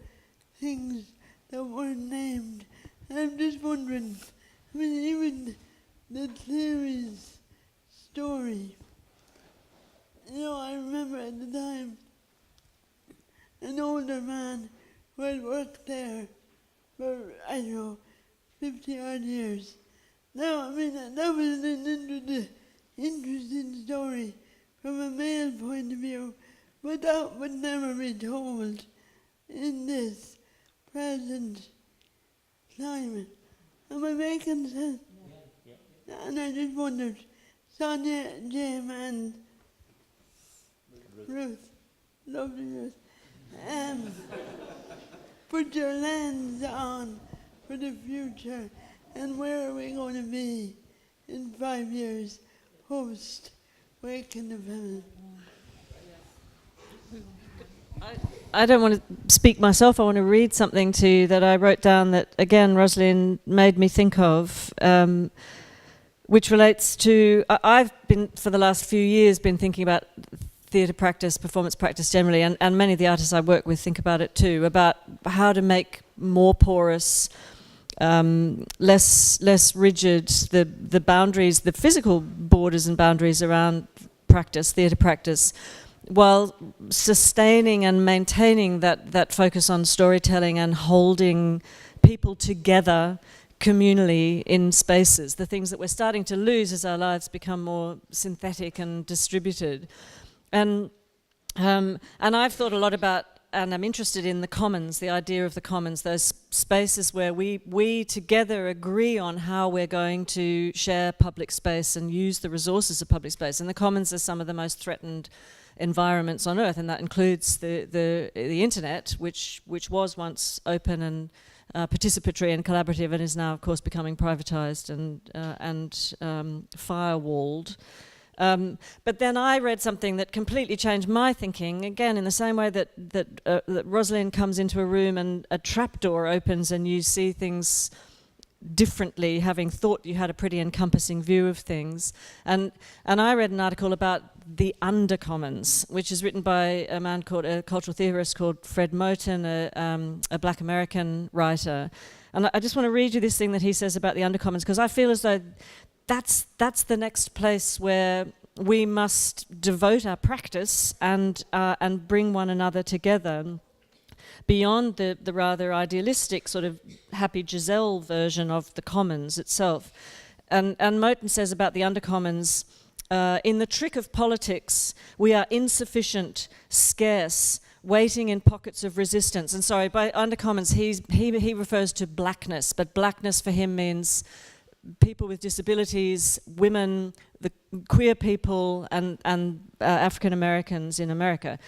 things that weren't named. And I'm just wondering, I mean, even the theory's story, you know, I remember at the time an older man who had worked there for, I don't know, 50 odd years. Now, I mean, that was an interesting story from a male point of view, but that would never be told in this present climate. Am I making sense? Yeah. And I just wondered, Sonya, Jim, and Ruth, lovely Ruth, put your lens on for the future, and where are we going to be in 5 years post Waking the Feminist? I don't want to speak myself. I want to read something to you that I wrote down that, again, Rosalind made me think of, which relates to... I've been, for the last few years, been thinking about theatre practice, performance practice generally, and many of the artists I work with think about it too, about how to make more porous, less rigid the boundaries, the physical borders and boundaries around practice, theatre practice, while sustaining and maintaining that focus on storytelling and holding people together communally in spaces, the things that we're starting to lose as our lives become more synthetic and distributed. And I've thought a lot about, and I'm interested in the commons, the idea of the commons, those spaces where we together agree on how we're going to share public space and use the resources of public space. And the commons are some of the most threatened environments on earth, and that includes the internet, which was once open and participatory and collaborative, and is now, of course, becoming privatized and firewalled. But then I read something that completely changed my thinking, again, in the same way that Rosalind comes into a room and a trapdoor opens and you see things differently, having thought you had a pretty encompassing view of things. And I read an article about the undercommons, which is written by a man called, a cultural theorist called Fred Moten, a black American writer. And I just want to read you this thing that he says about the undercommons, because I feel as though that's the next place where we must devote our practice and bring one another together beyond the rather idealistic sort of Happy Giselle version of the commons itself. And Moten says about the undercommons, in the trick of politics, we are insufficient, scarce, waiting in pockets of resistance. And sorry, by undercommons, he refers to blackness, but blackness for him means people with disabilities, women, the queer people, and African Americans in America.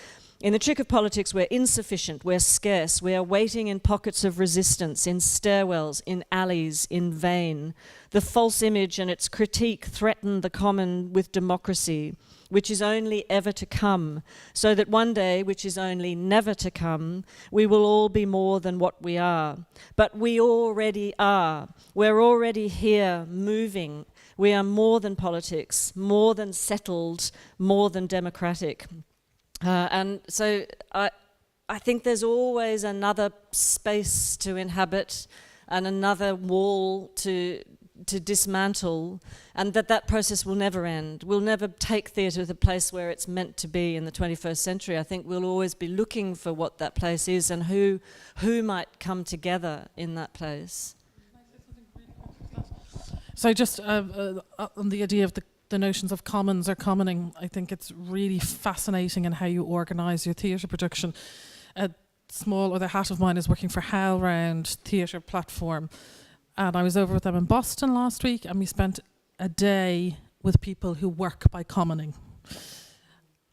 In the trick of politics, we're insufficient, we're scarce, we are waiting in pockets of resistance, in stairwells, in alleys, in vain. The false image and its critique threaten the common with democracy, which is only ever to come, so that one day, which is only never to come, we will all be more than what we are. But we already are. We're already here, moving. We are more than politics, more than settled, more than democratic. And so I think there's always another space to inhabit and another wall to dismantle, and that process will never end. We'll never take theatre to the place where it's meant to be in the 21st century. I think we'll always be looking for what that place is and who might come together in that place. So just on the idea of the notions of commons or commoning, I think it's really fascinating in how you organise your theatre production. A small other hat of mine is working for HowlRound Theatre Platform, and I was over with them in Boston last week, and we spent a day with people who work by commoning.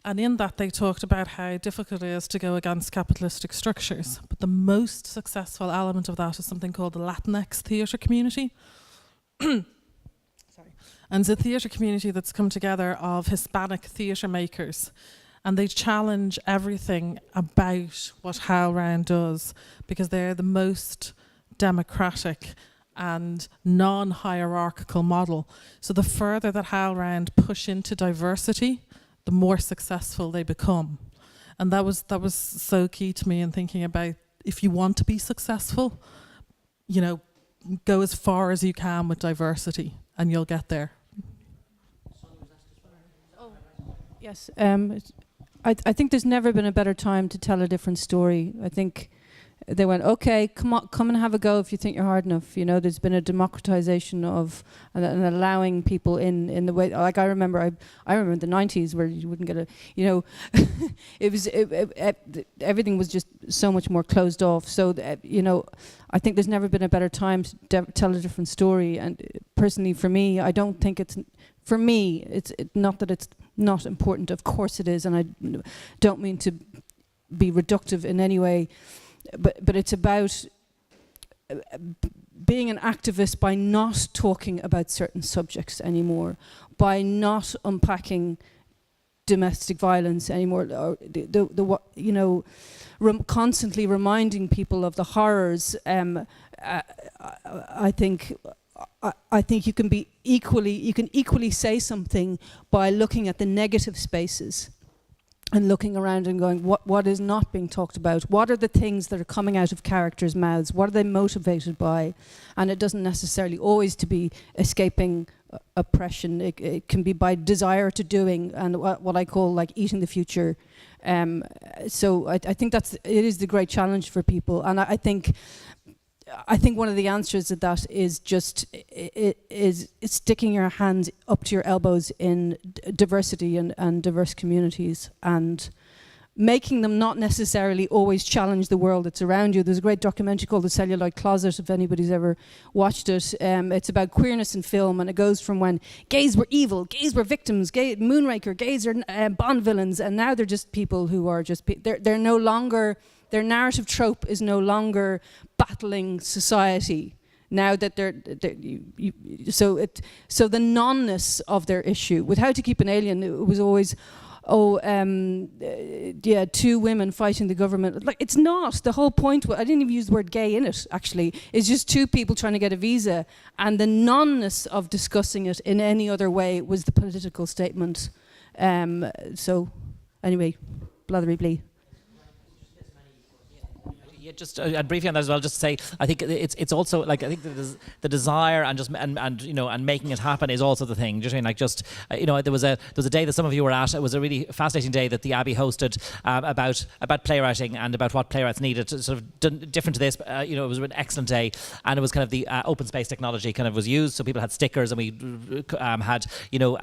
And in that they talked about how difficult it is to go against capitalistic structures, but the most successful element of that is something called the Latinx theatre community. And it's a theatre community that's come together of Hispanic theatre makers, and they challenge everything about what HowlRound does, because they're the most democratic and non-hierarchical model. So the further that HowlRound push into diversity, the more successful they become. And that was so key to me in thinking about, if you want to be successful, you know, go as far as you can with diversity and you'll get there. Yes, I think there's never been a better time to tell a different story. I think they went, okay, come and have a go if you think you're hard enough. You know, there's been a democratization of and allowing people in the way. Like I remember the 90s where you wouldn't get a, you know, everything was just so much more closed off. So you know, I think there's never been a better time to tell a different story. And personally, for me, I don't think it's. For me, it's not that it's not important. Of course it is, and I don't mean to be reductive in any way. But it's about being an activist by not talking about certain subjects anymore, by not unpacking domestic violence anymore, or you know, constantly reminding people of the horrors. I think you can equally say something by looking at the negative spaces and looking around and going, what is not being talked about? What are the things that are coming out of characters' mouths? What are they motivated by? And it doesn't necessarily always to be escaping oppression. It can be by desire to doing, and what I call like eating the future. So I think it is the great challenge for people. And I think one of the answers to that is just is sticking your hands up to your elbows in diversity and diverse communities, and making them not necessarily always challenge the world that's around you. There's a great documentary called The Celluloid Closet, if anybody's ever watched it. It's about queerness in film, and it goes from when gays were evil, gays were victims, Moonraker, gays are Bond villains, and now they're just people who are just, they're no longer, their narrative trope is no longer battling society. now that so the nonness of their issue with How to Keep an Alien, it was always, two women fighting the government. Like, it's not. The whole point, I didn't even use the word gay in it, actually. It's just two people trying to get a visa. And the nonness of discussing it in any other way was the political statement. So, anyway, blathery blee. Yeah, just and briefly on that as well. Just to say, I think it's also like, I think the desire and just and you know, and making it happen is also the thing. Just you know, there was a day that some of you were at. It was a really fascinating day that the Abbey hosted about playwriting and about what playwrights needed. Sort of different to this, you know, it was an excellent day, and it was kind of the open space technology kind of was used. So people had stickers, and we had, you know,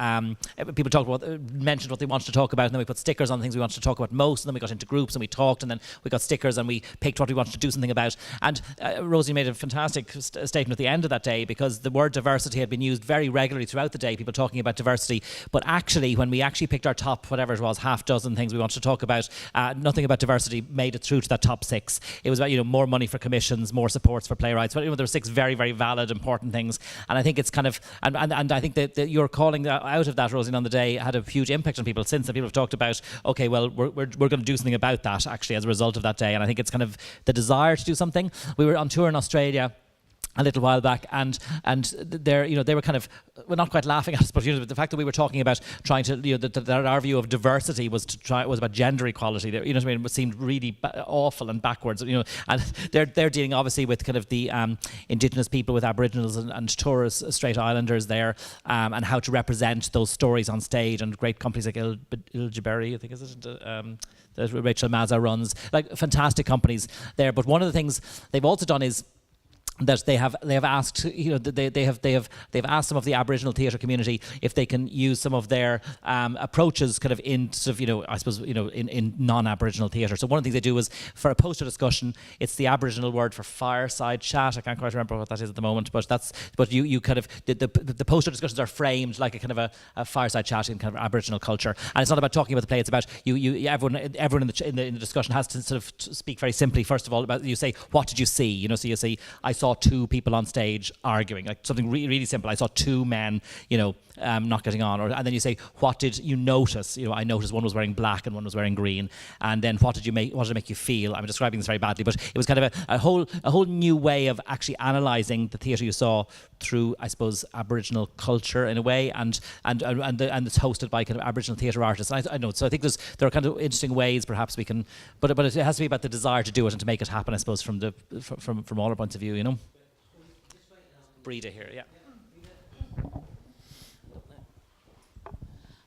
people mentioned what they wanted to talk about, and then we put stickers on things we wanted to talk about most, and then we got into groups and we talked, and then we got stickers and we picked what we wanted to do something about. And Rosie made a fantastic statement at the end of that day, because the word diversity had been used very regularly throughout the day, people talking about diversity, but actually when we actually picked our top, whatever it was, half dozen things we wanted to talk about, nothing about diversity made it through to that top 6. It was about, you know, more money for commissions, more supports for playwrights, but you know, there were 6 very, very valid, important things. And I think it's kind of, and I think that your calling out of that, Rosie, on the day had a huge impact on people since, that people have talked about, okay, well, we're going to do something about that actually as a result of that day. And I think it's kind of the desire to do something. We were on tour in Australia a little while back, and they're, you know, they were kind of, well, not quite laughing at us, but you know, the fact that we were talking about trying to, you know, that our view of diversity was about gender equality. You know what I mean? It seemed really awful and backwards. You know, and they're dealing obviously with kind of the Indigenous people, with Aboriginals and Torres Strait Islanders there, and how to represent those stories on stage, and great companies like Iljiberry, I think is it. That Rachel Mazza runs, like fantastic companies there. But one of the things they've also done is that they have asked, you know, they've asked some of the Aboriginal theatre community if they can use some of their approaches kind of in sort of, you know, I suppose, you know, in non-Aboriginal theatre. So one of the things they do is, for a poster discussion, it's the Aboriginal word for fireside chat. I can't quite remember what that is at the moment, but you kind of, the poster discussions are framed like a kind of a fireside chat in kind of Aboriginal culture. And it's not about talking about the play, it's about everyone in the discussion has to sort of speak very simply, first of all, about, you say, what did you see? You know, so you say, I saw 2 people on stage arguing, like something really simple. I saw 2 men, you know, not getting on. And then you say, what did you notice? You know, I noticed one was wearing black and one was wearing green. And then what did it make you feel? I'm describing this very badly, but it was kind of a whole new way of actually analysing the theatre you saw through, I suppose, Aboriginal culture in a way, and it's hosted by kind of Aboriginal theatre artists. And I know, so I think there are kind of interesting ways perhaps we can, but it has to be about the desire to do it and to make it happen, I suppose, from all our points of view, you know. Breda here, yeah.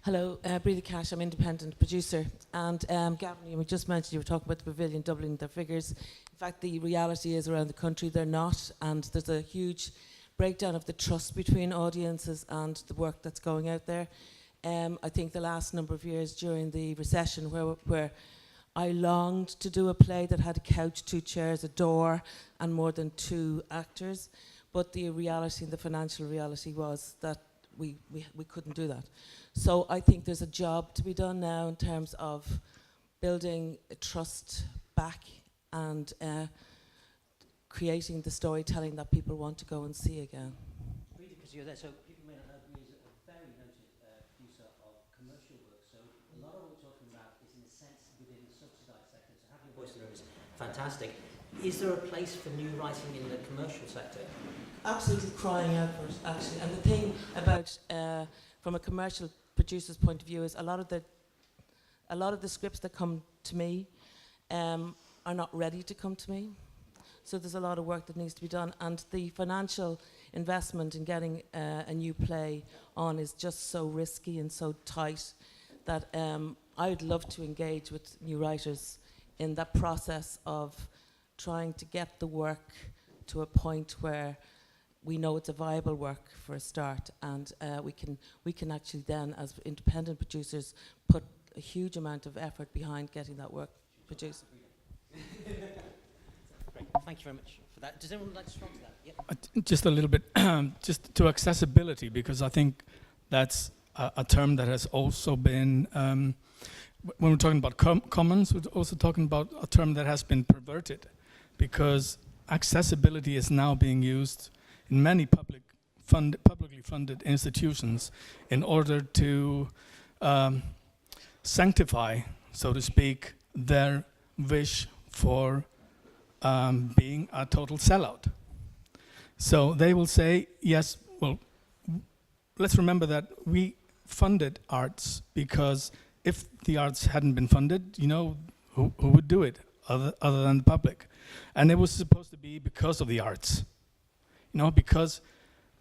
Hello, Breda Cash, I'm independent producer. And Gavin, you just mentioned, you were talking about the Pavilion Dublin, their figures. In fact, the reality is around the country they're not, and there's a huge breakdown of the trust between audiences and the work that's going out there. I think the last number of years during the recession, where I longed to do a play that had a couch, 2 chairs, a door, and more than 2 actors. But the reality, the financial reality, was that we couldn't do that. So I think there's a job to be done now in terms of building a trust back and creating the storytelling that people want to go and see again. Really, because you're there, so people may not know who is a very noted producer of commercial work. So a lot of what we're talking about is, in a sense, within the subsidised sector. So having your voice there is fantastic. Is there a place for new writing in the commercial sector? Absolutely crying out for it, actually. And the thing about, from a commercial producer's point of view, is a lot of the scripts that come to me are not ready to come to me. So there's a lot of work that needs to be done, and the financial investment in getting a new play on is just so risky and so tight that I would love to engage with new writers in that process of trying to get the work to a point where we know it's a viable work for a start, and we can actually then, as independent producers, put a huge amount of effort behind getting that work produced. Great. Thank you very much for that. Does anyone like to respond to that? Yeah. Just a little bit, just to accessibility, because I think that's a term that has also been, when we're talking about commons, we're also talking about a term that has been perverted, because accessibility is now being used in many publicly funded institutions in order to sanctify, so to speak, their wish for being a total sellout. So they will say, yes, well, let's remember that we funded arts because if the arts hadn't been funded, who would do it other than the public? And it was supposed to be because of the arts, because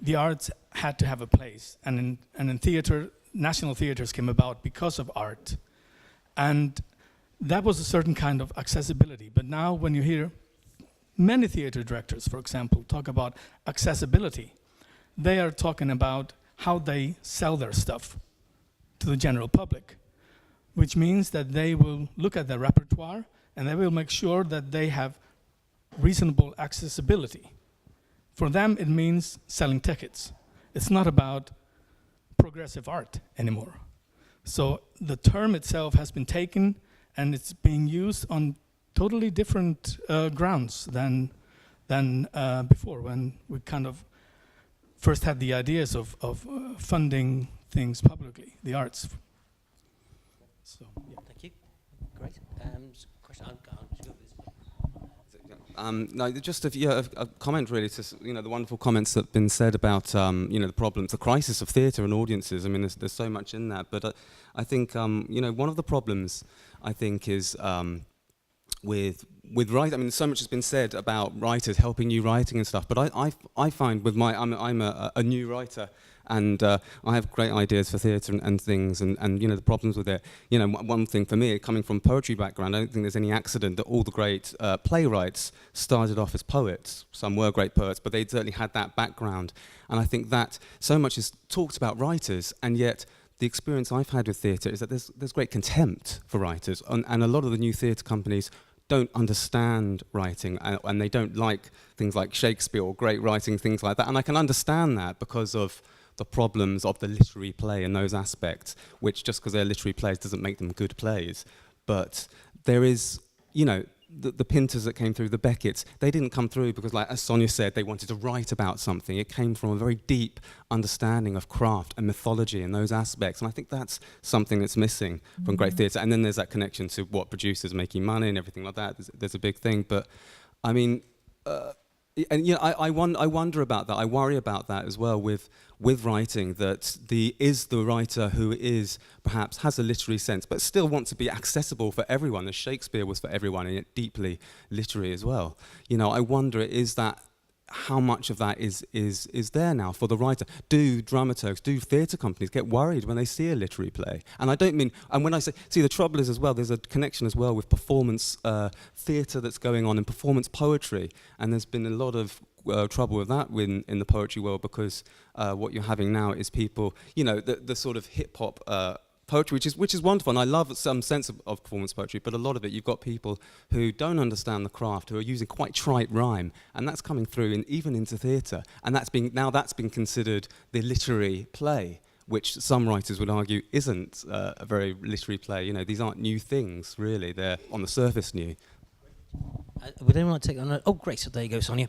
the arts had to have a place. And in theater, national theaters came about because of art. And that was a certain kind of accessibility. But now when you hear many theater directors, for example, talk about accessibility, they are talking about how they sell their stuff to the general public, which means that they will look at their repertoire and they will make sure that they have reasonable accessibility. For them, it means selling tickets. It's not about progressive art anymore. So the term itself has been taken and it's being used on totally different grounds than before, when we kind of first had the ideas of funding things publicly, the arts. So, yeah. Thank you. Great. Question. I'll go with this one. No, just a comment really to the wonderful comments that have been said about the problems, the crisis of theatre and audiences. I mean, there's so much in that, but I think one of the problems I think is with writing. I mean, so much has been said about writers helping new writing and stuff, but I find with I'm a new writer. And I have great ideas for theatre and things, and the problems with it. One thing for me, coming from a poetry background, I don't think there's any accident that all the great playwrights started off as poets. Some were great poets, but they certainly had that background. And I think that so much is talked about writers, and yet the experience I've had with theatre is that there's great contempt for writers, and a lot of the new theatre companies don't understand writing, and they don't like things like Shakespeare or great writing, things like that. And I can understand that because of the problems of the literary play and those aspects, which just because they're literary plays doesn't make them good plays. But there is, the Pinters that came through, the Becketts, they didn't come through because, like as Sonya said, they wanted to write about something. It came from a very deep understanding of craft and mythology and those aspects. And I think that's something that's missing from great theatre. And then there's that connection to what producers making money and everything like that. There's a big thing. But I mean, I wonder about that. I worry about that as well with writing, that the writer who is perhaps has a literary sense but still wants to be accessible for everyone, as Shakespeare was for everyone, and yet deeply literary as well. I wonder, is that how much of that is there now for the writer? Do dramaturgs, do theatre companies get worried when they see a literary play? And I don't mean, and when I say, the trouble is as well, there's a connection as well with performance theatre that's going on and performance poetry, and there's been a lot of trouble with that in the poetry world, because what you're having now is people, the sort of hip-hop poetry, which is wonderful, and I love some sense of performance poetry, but a lot of it, you've got people who don't understand the craft, who are using quite trite rhyme, and that's coming through even into theatre, and that's been considered the literary play, which some writers would argue isn't a very literary play. These aren't new things, really. They're on the surface new. Would anyone like to take on? Oh, great. So there you go, Sonya.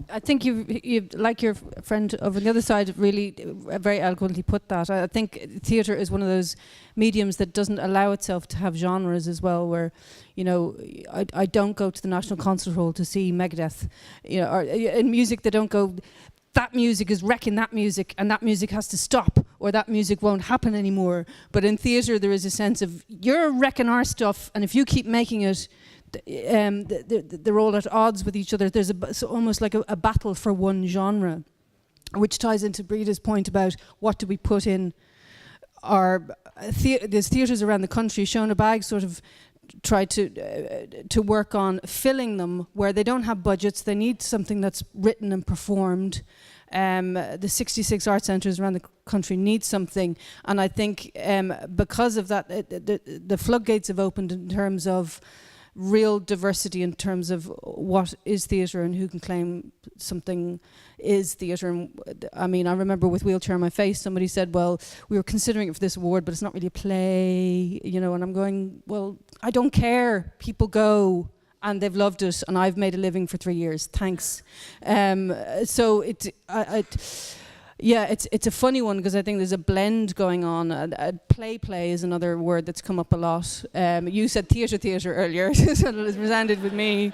I think you like your friend over the other side really very eloquently put that. I think theatre is one of those mediums that doesn't allow itself to have genres as well, where, I don't go to the National Concert Hall to see Megadeth, or in music they don't go, that music is wrecking that music and that music has to stop, or that music won't happen anymore. But in theatre there is a sense of, you're wrecking our stuff, and if you keep making it, they're all at odds with each other. There's almost like a battle for one genre, which ties into Brida's point about what do we put in our there's theatres around the country. Shona Bag sort of tried to work on filling them where they don't have budgets. They need something that's written and performed. The 66 art centres around the country need something, and I think because of that, the floodgates have opened in terms of real diversity, in terms of what is theatre and who can claim something is theatre. And I mean, I remember with Wheelchair on My Face, somebody said, well, we were considering it for this award, but it's not really a play, and I'm going, well, I don't care. People go and they've loved it, and I've made a living for 3 years. Thanks. So it's a funny one because I think there's a blend going on. Play is another word that's come up a lot. You said theatre earlier, so it resounded with me.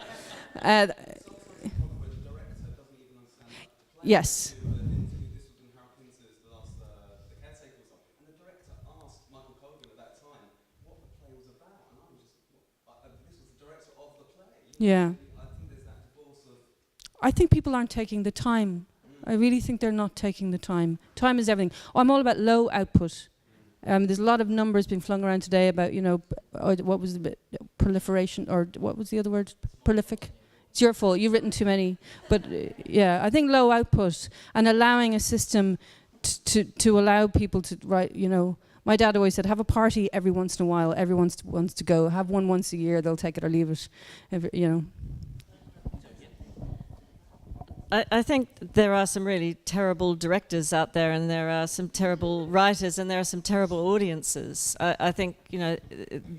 Yes. Yeah. I think people aren't taking the time. I really think they're not taking the time. Time is everything. I'm all about low output. There's a lot of numbers being flung around today about, what was the proliferation, or what was the other word? Prolific. It's your fault. You've written too many. But I think low output and allowing a system to allow people to write. My dad always said, have a party every once in a while. Everyone wants to go. Have one once a year. They'll take it or leave it. I think there are some really terrible directors out there, and there are some terrible writers, and there are some terrible audiences. I think,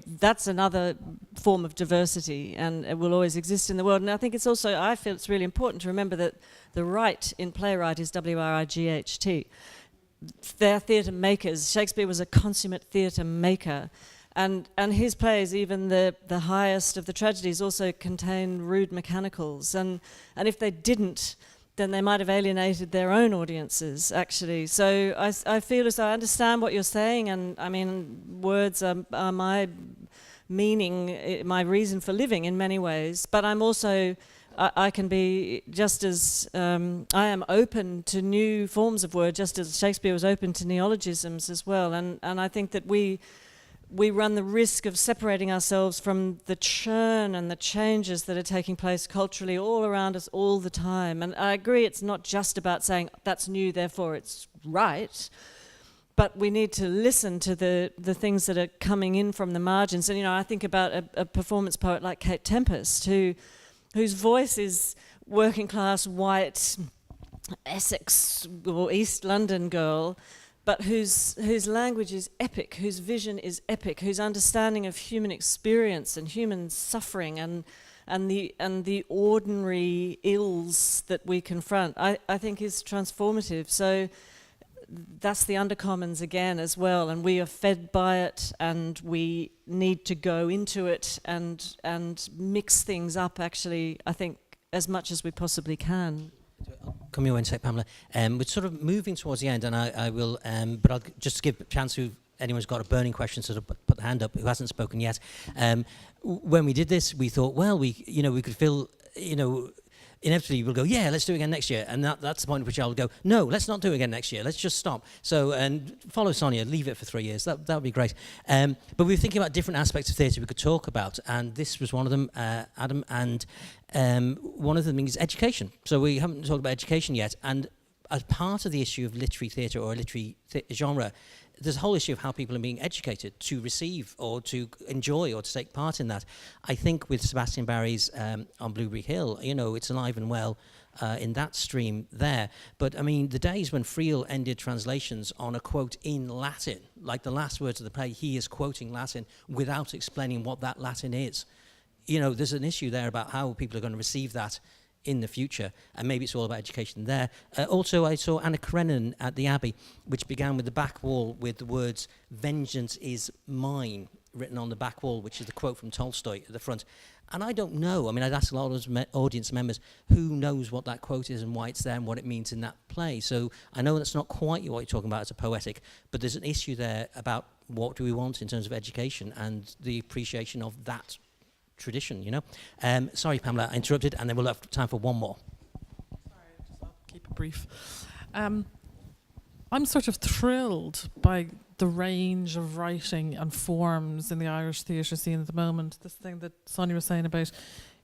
that's another form of diversity, and it will always exist in the world. And I think I feel it's really important to remember that the right in playwright is W-R-I-G-H-T. They're theatre makers. Shakespeare was a consummate theatre maker. And his plays, even the highest of the tragedies, also contain rude mechanicals. And if they didn't, then they might have alienated their own audiences, actually. So I feel as though I understand what you're saying, and I mean, words are my meaning, my reason for living in many ways. But I'm also, I can be just as, I am open to new forms of word, just as Shakespeare was open to neologisms as well. And I think that we run the risk of separating ourselves from the churn and the changes that are taking place culturally all around us all the time. And I agree, it's not just about saying that's new, therefore it's right, but we need to listen to the things that are coming in from the margins. And I think about a performance poet like Kate Tempest, whose voice is working class, white, Essex or East London girl, but whose language is epic, whose vision is epic, whose understanding of human experience and human suffering and the ordinary ills that we confront, I think is transformative. So that's the undercommons again as well, and we are fed by it, and we need to go into it and mix things up, actually, I think, as much as we possibly can. Come your way and say, Pamela. We're sort of moving towards the end, and I will, but I'll just give a chance to anyone's got a burning question, sort of put the hand up who hasn't spoken yet. When we did this, we thought, well, we could feel, inevitably we'll go, yeah, let's do it again next year. And that's the point at which I'll go, no, let's not do it again next year. Let's just stop. So, and follow Sonya, leave it for 3 years. That would be great. But we were thinking about different aspects of theatre we could talk about, and this was one of them, Adam, and one of the things is education. So we haven't talked about education yet, and as part of the issue of literary theatre or literary genre, there's a whole issue of how people are being educated to receive or to enjoy or to take part in that. I think with Sebastian Barry's On Blueberry Hill, it's alive and well in that stream there. But I mean, the days when Friel ended translations on a quote in Latin, like the last words of the play, he is quoting Latin without explaining what that Latin is. There's an issue there about how people are going to receive that in the future, and maybe it's all about education there. Also, I saw Anna Karenina at the Abbey, which began with the back wall with the words, "Vengeance is mine," written on the back wall, which is the quote from Tolstoy at the front. And I don't know, I'd ask a lot of audience members, who knows what that quote is and why it's there and what it means in that play. So I know that's not quite what you're talking about as a poetic, but there's an issue there about what do we want in terms of education and the appreciation of that tradition, Sorry, Pamela, I interrupted, and then we'll have time for one more. Sorry, I'll keep it brief. I'm sort of thrilled by the range of writing and forms in the Irish theatre scene at the moment. This thing that Sonya was saying about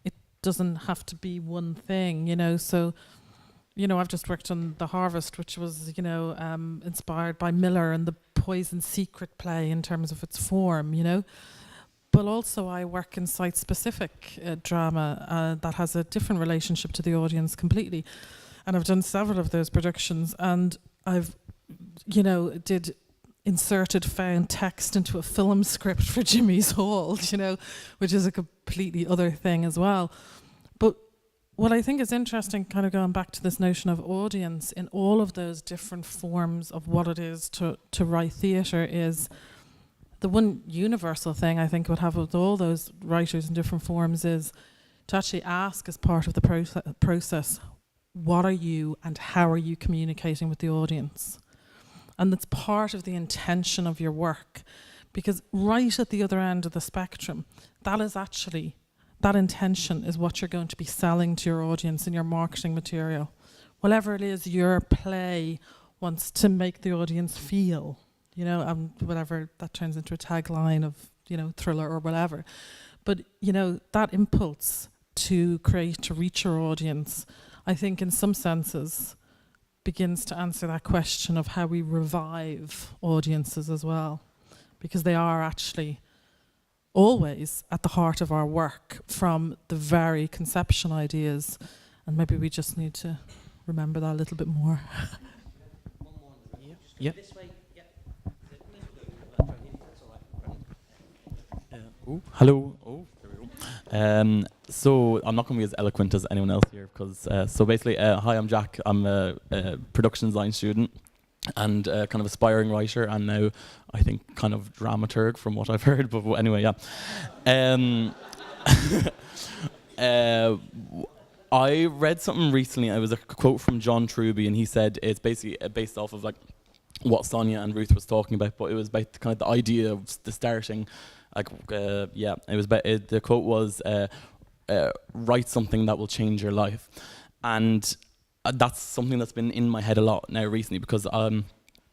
it doesn't have to be one thing, So, I've just worked on The Harvest, which was, inspired by Miller and the Poison Secret play in terms of its form, But also I work in site-specific drama that has a different relationship to the audience completely. And I've done several of those productions, and I've, inserted found text into a film script for Jimmy's Hall, which is a completely other thing as well. But what I think is interesting, kind of going back to this notion of audience in all of those different forms of what it is to write theatre, is the one universal thing I think would have with all those writers in different forms is to actually ask, as part of the process, what are you and how are you communicating with the audience? And that's part of the intention of your work, because right at the other end of the spectrum, that is actually, that intention is what you're going to be selling to your audience in your marketing material. Whatever it is your play wants to make the audience feel, you know, whatever that turns into a tagline of, you know, thriller or whatever. But, you know, that impulse to create, to reach your audience, I think in some senses begins to answer that question of how we revive audiences as well, because they are actually always at the heart of our work from the very conception ideas, and maybe we just need to remember that a little bit more. Yeah. Hello. Oh, there we go. So I'm not going to be as eloquent as anyone else here, because so basically, hi, I'm Jack. I'm a production design student and kind of aspiring writer, and now I think kind of dramaturg from what I've heard. But anyway, yeah. I read something recently. It was a quote from John Truby, and he said it's basically based off of like what Sonya and Ruth was talking about, but it was about kind of the idea of the starting. Like, yeah, it was. The quote was, "Write something that will change your life," and that's something that's been in my head a lot now recently, because and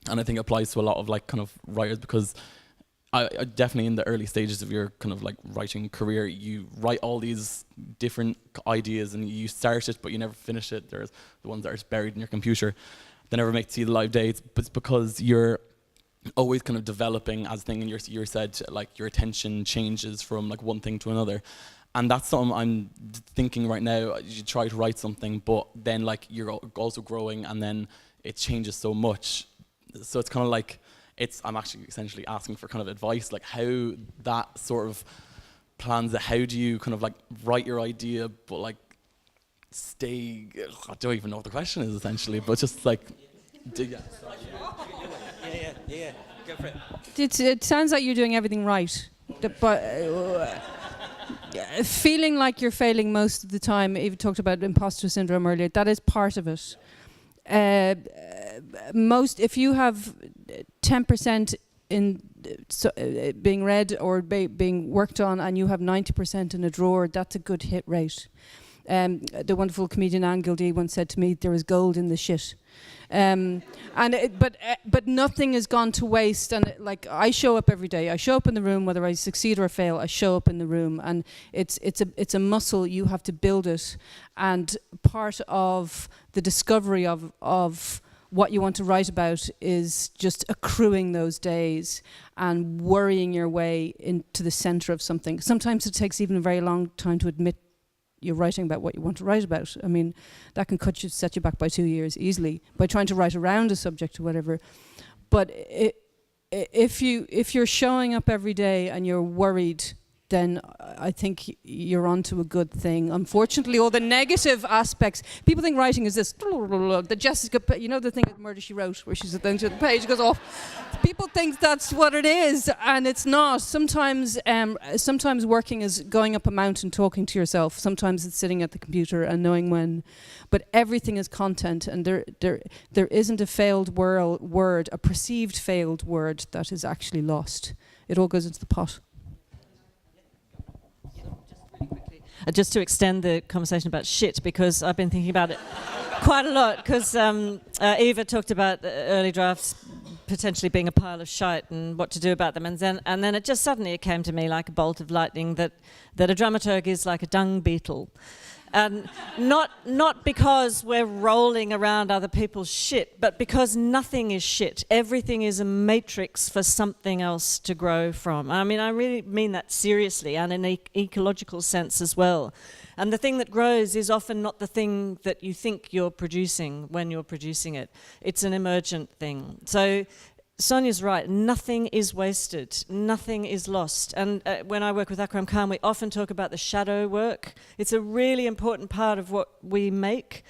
I think it applies to a lot of like kind of writers, because I definitely in the early stages of your kind of like writing career, you write all these different ideas and you start it, but you never finish it. There's the ones that are just buried in your computer, they never make it to the live dates, but it's because you're always kind of developing as a thing, and you said like your attention changes from like one thing to another, and that's something I'm thinking right now. You try to write something, but then like you're also growing, and then it changes so much. So it's kind of like I'm actually essentially asking for kind of advice, like how that sort of plans it. How do you kind of like write your idea, but like stay? I don't even know what the question is essentially, but just like. Yeah, go for it. It sounds like you're doing everything right, but feeling like you're failing most of the time. Eva talked about imposter syndrome earlier. That is part of it. If you have 10% in being read or being worked on, and you have 90% in a drawer, that's a good hit rate. The wonderful comedian Anne Gildee once said to me, "There is gold in the shit." But nothing has gone to waste, and like I show up every day. I show up in the room, whether I succeed or fail. I show up in the room, and it's a muscle. You have to build it, and part of the discovery of what you want to write about is just accruing those days and worrying your way into the center of something. Sometimes it takes even a very long time to admit you're writing about what you want to write about. I mean, that can set you back by 2 years easily by trying to write around a subject or whatever. But if you're showing up every day and you're worried, then I think you're onto a good thing. Unfortunately, all the negative aspects, people think writing is this, the Jessica, you know the thing with Murder, She Wrote, where she's at the end of the page goes off. People think that's what it is, and it's not. Sometimes working is going up a mountain, talking to yourself. Sometimes it's sitting at the computer and knowing when. But everything is content, and there isn't a failed word, a perceived failed word that is actually lost. It all goes into the pot. Just to extend the conversation about shit, because I've been thinking about it quite a lot, because Eva talked about early drafts potentially being a pile of shite and what to do about them, and then it just suddenly came to me like a bolt of lightning that a dramaturg is like a dung beetle. And not because we're rolling around other people's shit, but because nothing is shit. Everything is a matrix for something else to grow from. I mean, I really mean that seriously, and in an ecological sense as well. And the thing that grows is often not the thing that you think you're producing when you're producing it. It's an emergent thing. So Sonya's right, nothing is wasted, nothing is lost. And when I work with Akram Khan, we often talk about the shadow work. It's a really important part of what we make.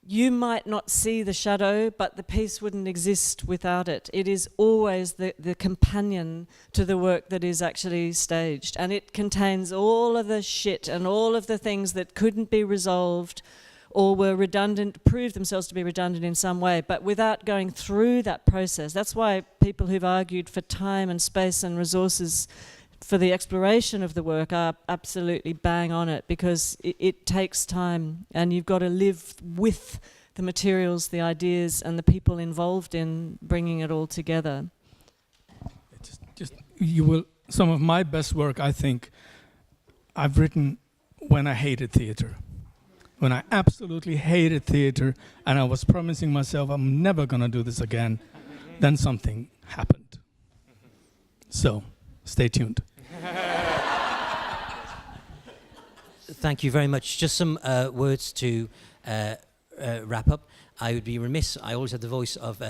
You might not see the shadow, but the piece wouldn't exist without it. It is always the companion to the work that is actually staged. And it contains all of the shit and all of the things that couldn't be resolved or were redundant, proved themselves to be redundant in some way, but without going through that process. That's why people who've argued for time and space and resources for the exploration of the work are absolutely bang on it, because it takes time, and you've got to live with the materials, the ideas, and the people involved in bringing it all together. Some of my best work, I think, I've written when I hated theatre. When I absolutely hated theatre, and I was promising myself I'm never going to do this again, then something happened. So, stay tuned. Thank you very much. Just some words to wrap up. I would be remiss, I always have the voice of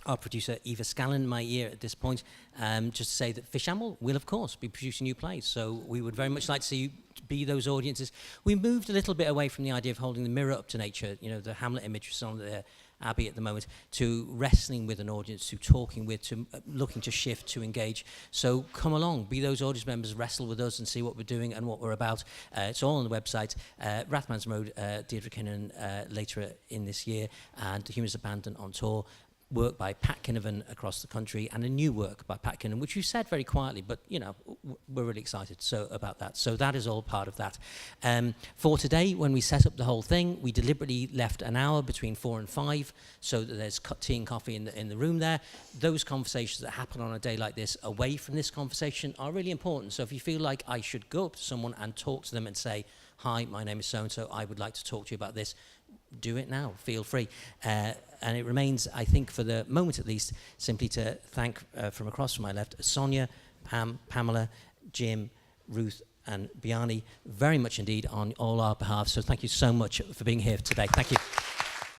our producer Eva Scallon in my ear at this point, just to say that Fishamble will of course be producing new plays, so we would very much like to see you be those audiences. We moved a little bit away from the idea of holding the mirror up to nature, you know, the Hamlet image is on the Abbey at the moment, to wrestling with an audience, to talking with, to looking to shift, to engage. So come along, be those audience members, wrestle with us and see what we're doing and what we're about. It's all on the website. Rathmans Road, Deirdre Kinnan later in this year, and The Humans Abandoned on tour. Work by Pat Kinnavan across the country, and a new work by Pat Kinnavan, which you said very quietly, but you know, we're really excited about that. So that is all part of that. For today, when we set up the whole thing, we deliberately left an hour between 4 and 5, so that there's tea and coffee in the room there. Those conversations that happen on a day like this, away from this conversation, are really important. So if you feel like I should go up to someone and talk to them and say, "Hi, my name is so-and-so, I would like to talk to you about this," do it now, feel free. And it remains, I think, for the moment at least, simply to thank from across from my left, Sonya, Pamela, Jim, Ruth, and Bjarni, very much indeed on all our behalf. So thank you so much for being here today. Thank you.